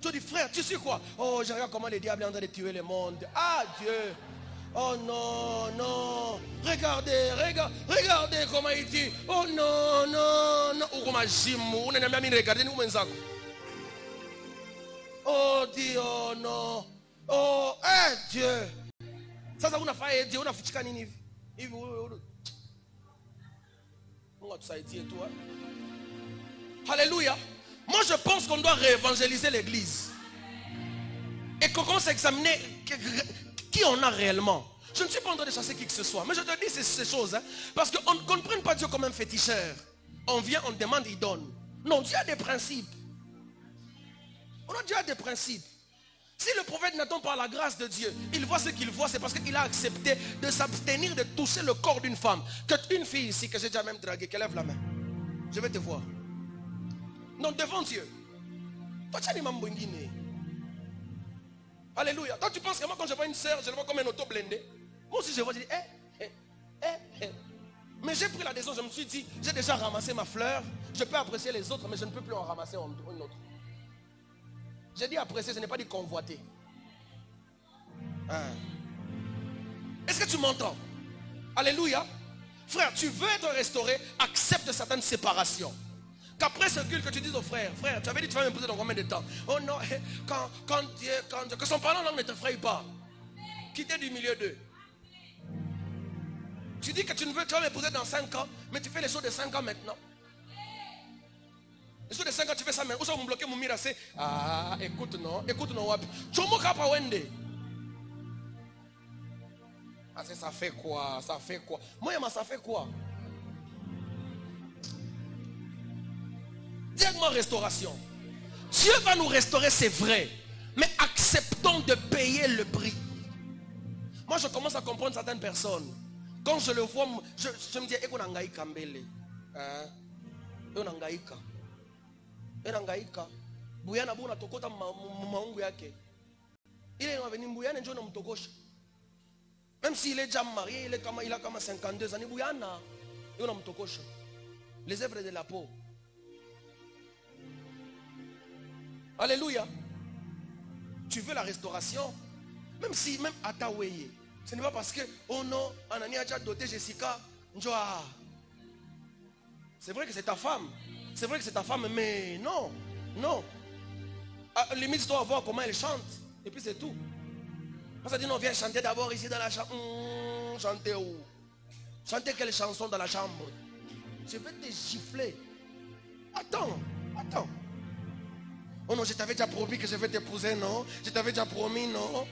Tu dis, frère, tu sais quoi? Oh, je regarde comment le diable est en train de tuer le monde. Ah, Dieu. Oh non. Regardez comment il dit. Oh non. Oh Dieu, oh non. Oh, Dieu. Ça, on a fait Dieu, on a fait chicanini. Alléluia. Moi, je pense qu'on doit réévangéliser l'église. Et qu'on commence à examiner qui on a réellement. Je ne suis pas en train de chasser qui que ce soit. Mais je te dis ces choses. Parce qu'on ne comprenne pas Dieu comme un féticheur. On vient, on demande, il donne. Non, Dieu a des principes. Dieu a des principes. Si le prophète Nathan, par la grâce de Dieu, il voit ce qu'il voit, c'est parce qu'il a accepté de s'abstenir de toucher le corps d'une femme. Qu'une fille ici, que j'ai déjà même dragué, qu'elle lève la main. Je vais te voir. Non, devant Dieu. Toi, tu as des mamans. Alléluia. Toi, tu penses que moi, quand je vois une sœur, je le vois comme un auto blindé. Moi aussi, je vois, je dis, Mais j'ai pris la décision, je me suis dit, j'ai déjà ramassé ma fleur. Je peux apprécier les autres, mais je ne peux plus en ramasser une autre. J'ai dit apprécier, je n'ai pas dit convoiter. Est-ce que tu m'entends? Alléluia. Frère, tu veux être restauré, accepte certaines séparations. Qu'après ce culte que tu dises au frère, tu avais dit tu vas m'épouser dans combien de temps? Oh non, quand Dieu, que son parlant langue ne te fraye pas. Quitter du milieu d'eux. Tu dis que tu vas m'épouser dans 5 ans, mais tu fais les choses de 5 ans maintenant. Les choses de 5 ans, tu fais ça maintenant. Où ça vous bloquez mon mirasse? Ah, écoute non. Tu m'as pas wende. Ah, ça fait quoi? Moi, ça fait quoi? Dis-moi restauration. Dieu va nous restaurer, c'est vrai. Mais acceptons de payer le prix. Moi, je commence à comprendre certaines personnes. Quand je le vois, je me dis, Ekonangaïka mbele. Ekonangaïka. Bouyana bona tokota maungu yake. Il est venu Bouyana njo na mtokosha. Même s'il est déjà marié, il a comme 52 ans. Bouyana, il a mtokosha. Les œuvres de la peau. Alléluia. Tu veux la restauration? Même Ataweye. Ce n'est pas parce que, oh non, Anani a déjà doté Jessica. Njoa. C'est vrai que c'est ta femme. C'est vrai que c'est ta femme, mais non. Non. À la limite, tu dois voir comment elle chante. Et puis c'est tout. Parce que dit non, viens chanter d'abord ici dans la chambre. Chanter où? Chanter quelle chanson dans la chambre? Je vais te gifler. Attends, attends. Oh non, je t'avais déjà promis que je vais t'épouser, non? Je t'avais déjà promis, non?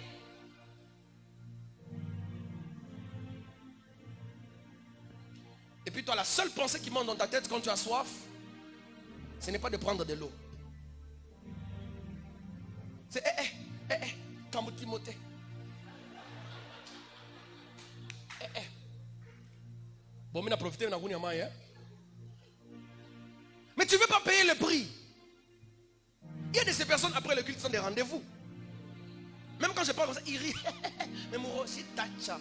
Et puis toi, la seule pensée qui monte dans ta tête quand tu as soif, ce n'est pas de prendre de l'eau. C'est Kambo Timothée. Bon, on a profité de la roue, hein? Mais tu ne veux pas payer le prix. Il y a de ces personnes après le culte qui sont des rendez-vous. Même quand je parle comme ça, ils rient. Mais moi aussi, tacha.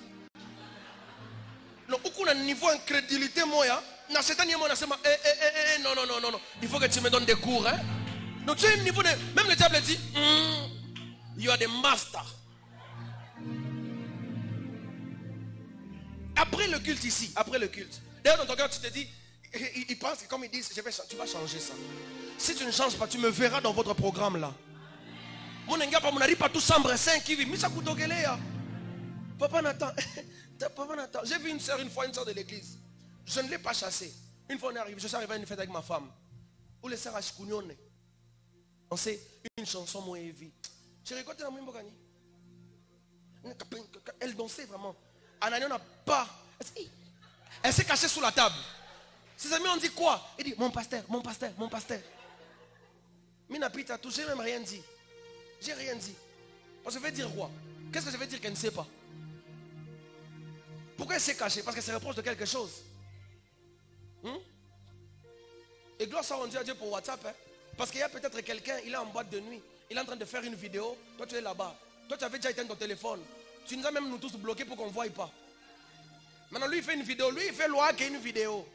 Non, au a niveau incrédulité, moi, non, non. Il faut que tu me donnes des cours, hein. Donc tu as un niveau de. Même le diable dit, you are the master. Après le culte ici, après le culte. D'ailleurs, dans ton cœur, tu te dis, il pense que comme ils disent, tu vas changer ça. Si tu ne changes pas, tu me verras dans votre programme là. Mon engagement, mon n'arrive pas tout chambre 5 qui vit. Mais ça coûte au Guéléa. Papa Nathan. Papa Nathan. J'ai vu une soeur de l'église. Je ne l'ai pas chassée. Une fois on est arrivé, je suis arrivé à une fête avec ma femme. Où les sœurs Ashkounyone. On sait une chanson moi et vie. J'ai récolté la mouille Mbogani. Elle dansait vraiment. Anani n'a pas. Elle s'est cachée sous la table. Ses amis ont dit quoi? Il dit mon pasteur, mon pasteur, mon pasteur. Mina Pita, tout, j'ai même rien dit. J'ai rien dit. Parce que je vais dire quoi? Qu'est-ce que je vais dire qu'elle ne sait pas? Pourquoi elle s'est cachée? Parce qu'elle se reproche de quelque chose. Et gloire soit rendue à Dieu pour WhatsApp. Hein? Parce qu'il y a peut-être quelqu'un, il est en boîte de nuit. Il est en train de faire une vidéo. Toi, tu es là-bas. Toi, tu avais déjà éteint ton téléphone. Tu nous as même nous tous bloqués pour qu'on ne voie pas. Maintenant, lui, il fait une vidéo. Lui, il fait loi qu'il y ait une vidéo.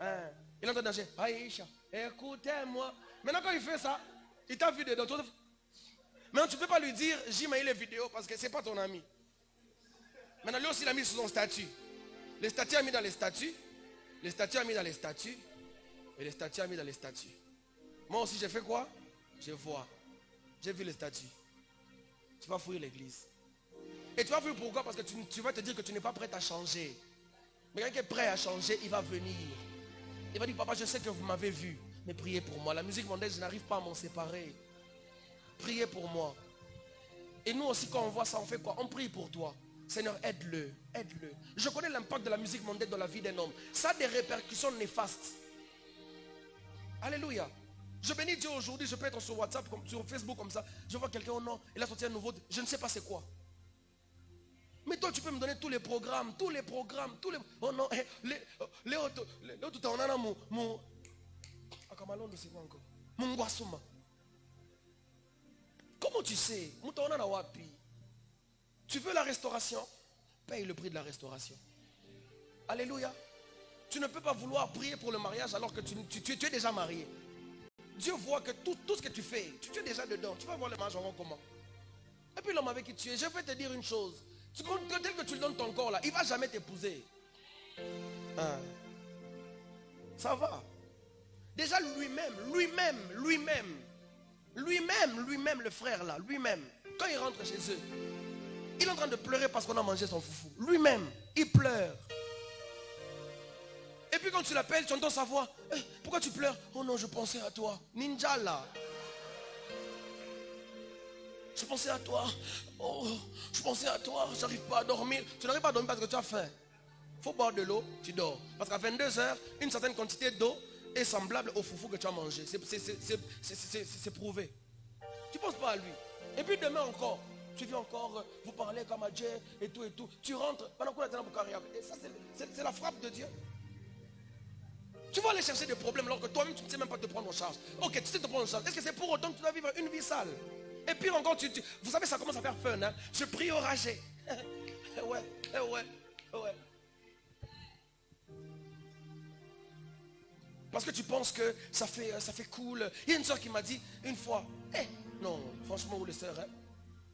Hein? Il est en train de danser. Aïcha, écoutez-moi. Maintenant, quand il fait ça, il t'a vu dedans. Maintenant, tu ne peux pas lui dire, j'ai mis les vidéos parce que ce n'est pas ton ami. Maintenant, lui aussi, il a mis sur son statut. Les statuts a mis dans les statuts. Les statuts a mis dans les statuts. Et les statuts a mis dans les statuts. Moi aussi, j'ai fait quoi? Je vois. J'ai vu les statuts. Tu vas fouiller l'église. Et tu vas fouiller pourquoi? Parce que tu vas te dire que tu n'es pas prêt à changer. Mais quelqu'un qui est prêt à changer, il va venir. Il va dire, papa, je sais que vous m'avez vu. Mais priez pour moi. La musique mondaine, je n'arrive pas à m'en séparer. Priez pour moi. Et nous aussi, quand on voit ça, on fait quoi? On prie pour toi. Seigneur, aide-le, aide-le. Je connais l'impact de la musique mondaine dans la vie d'un homme. Ça a des répercussions néfastes. Alléluia. Je bénis Dieu aujourd'hui, je peux être sur WhatsApp, sur Facebook comme ça. Je vois quelqu'un, oh non, il a sorti un nouveau, je ne sais pas c'est quoi. Mais toi, tu peux me donner tous les programmes. Oh non, les autres, on a mon Akamalondo, c'est quoi encore? Mon Guasuma. Comment tu sais? Tu veux la restauration? Paye le prix de la restauration. Alléluia. Tu ne peux pas vouloir prier pour le mariage alors que tu es déjà marié. Dieu voit que tout ce que tu fais, tu es déjà dedans. Tu vas voir le mariage en comment. Et puis l'homme avec qui tu es, je vais te dire une chose. Tel que tu lui donnes ton corps là, il ne va jamais t'épouser. Hein? Ça va. Déjà lui-même, le frère là, lui-même, quand il rentre chez eux, il est en train de pleurer parce qu'on a mangé son foufou. Lui-même, il pleure. Et puis quand tu l'appelles, tu entends sa voix. Pourquoi tu pleures? Oh non, je pensais à toi. Ninja là. Je pensais à toi. Oh, je pensais à toi. Je n'arrive pas à dormir. Tu n'arrives pas à dormir parce que tu as faim. Il faut boire de l'eau, tu dors. Parce qu'à 22h, une certaine quantité d'eau est semblable au foufou que tu as mangé. C'est prouvé. Tu ne penses pas à lui. Et puis demain encore, tu viens encore, vous parlez comme à Dieu et tout et tout. Tu rentres, pendant qu'on est dans le carrière. Et ça, c'est la frappe de Dieu. Tu vas aller chercher des problèmes alors que toi-même, tu ne sais même pas te prendre en charge. Ok, tu sais te prendre en charge. Est-ce que c'est pour autant que tu dois vivre une vie sale? Et puis encore, vous savez, ça commence à faire fun. Hein? Je prie au ragé. Ouais. Parce que tu penses que ça fait cool. Il y a une soeur qui m'a dit une fois, non, franchement, où les sœurs, hein?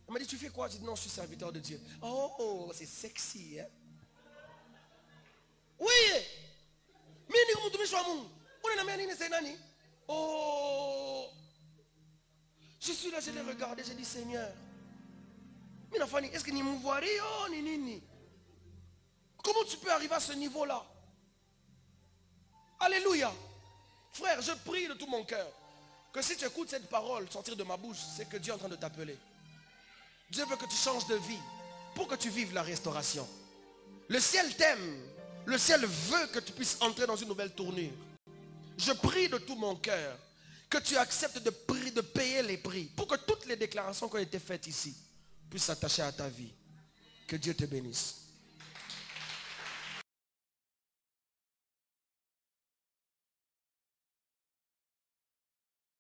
Elle m'a m'a dit, tu fais quoi? J'ai dit, non, je suis serviteur de Dieu. Oh, c'est sexy, hein? Oui! Oh! Je suis là, je l'ai regardé, j'ai dit, Seigneur, est-ce que ni me voit ni? Comment tu peux arriver à ce niveau-là? Alléluia! Frère, je prie de tout mon cœur que si tu écoutes cette parole sortir de ma bouche, c'est que Dieu est en train de t'appeler. Dieu veut que tu changes de vie pour que tu vives la restauration. Le ciel t'aime. Le ciel veut que tu puisses entrer dans une nouvelle tournure. Je prie de tout mon cœur que tu acceptes de payer les prix pour que toutes les déclarations qui ont été faites ici puissent s'attacher à ta vie. Que Dieu te bénisse.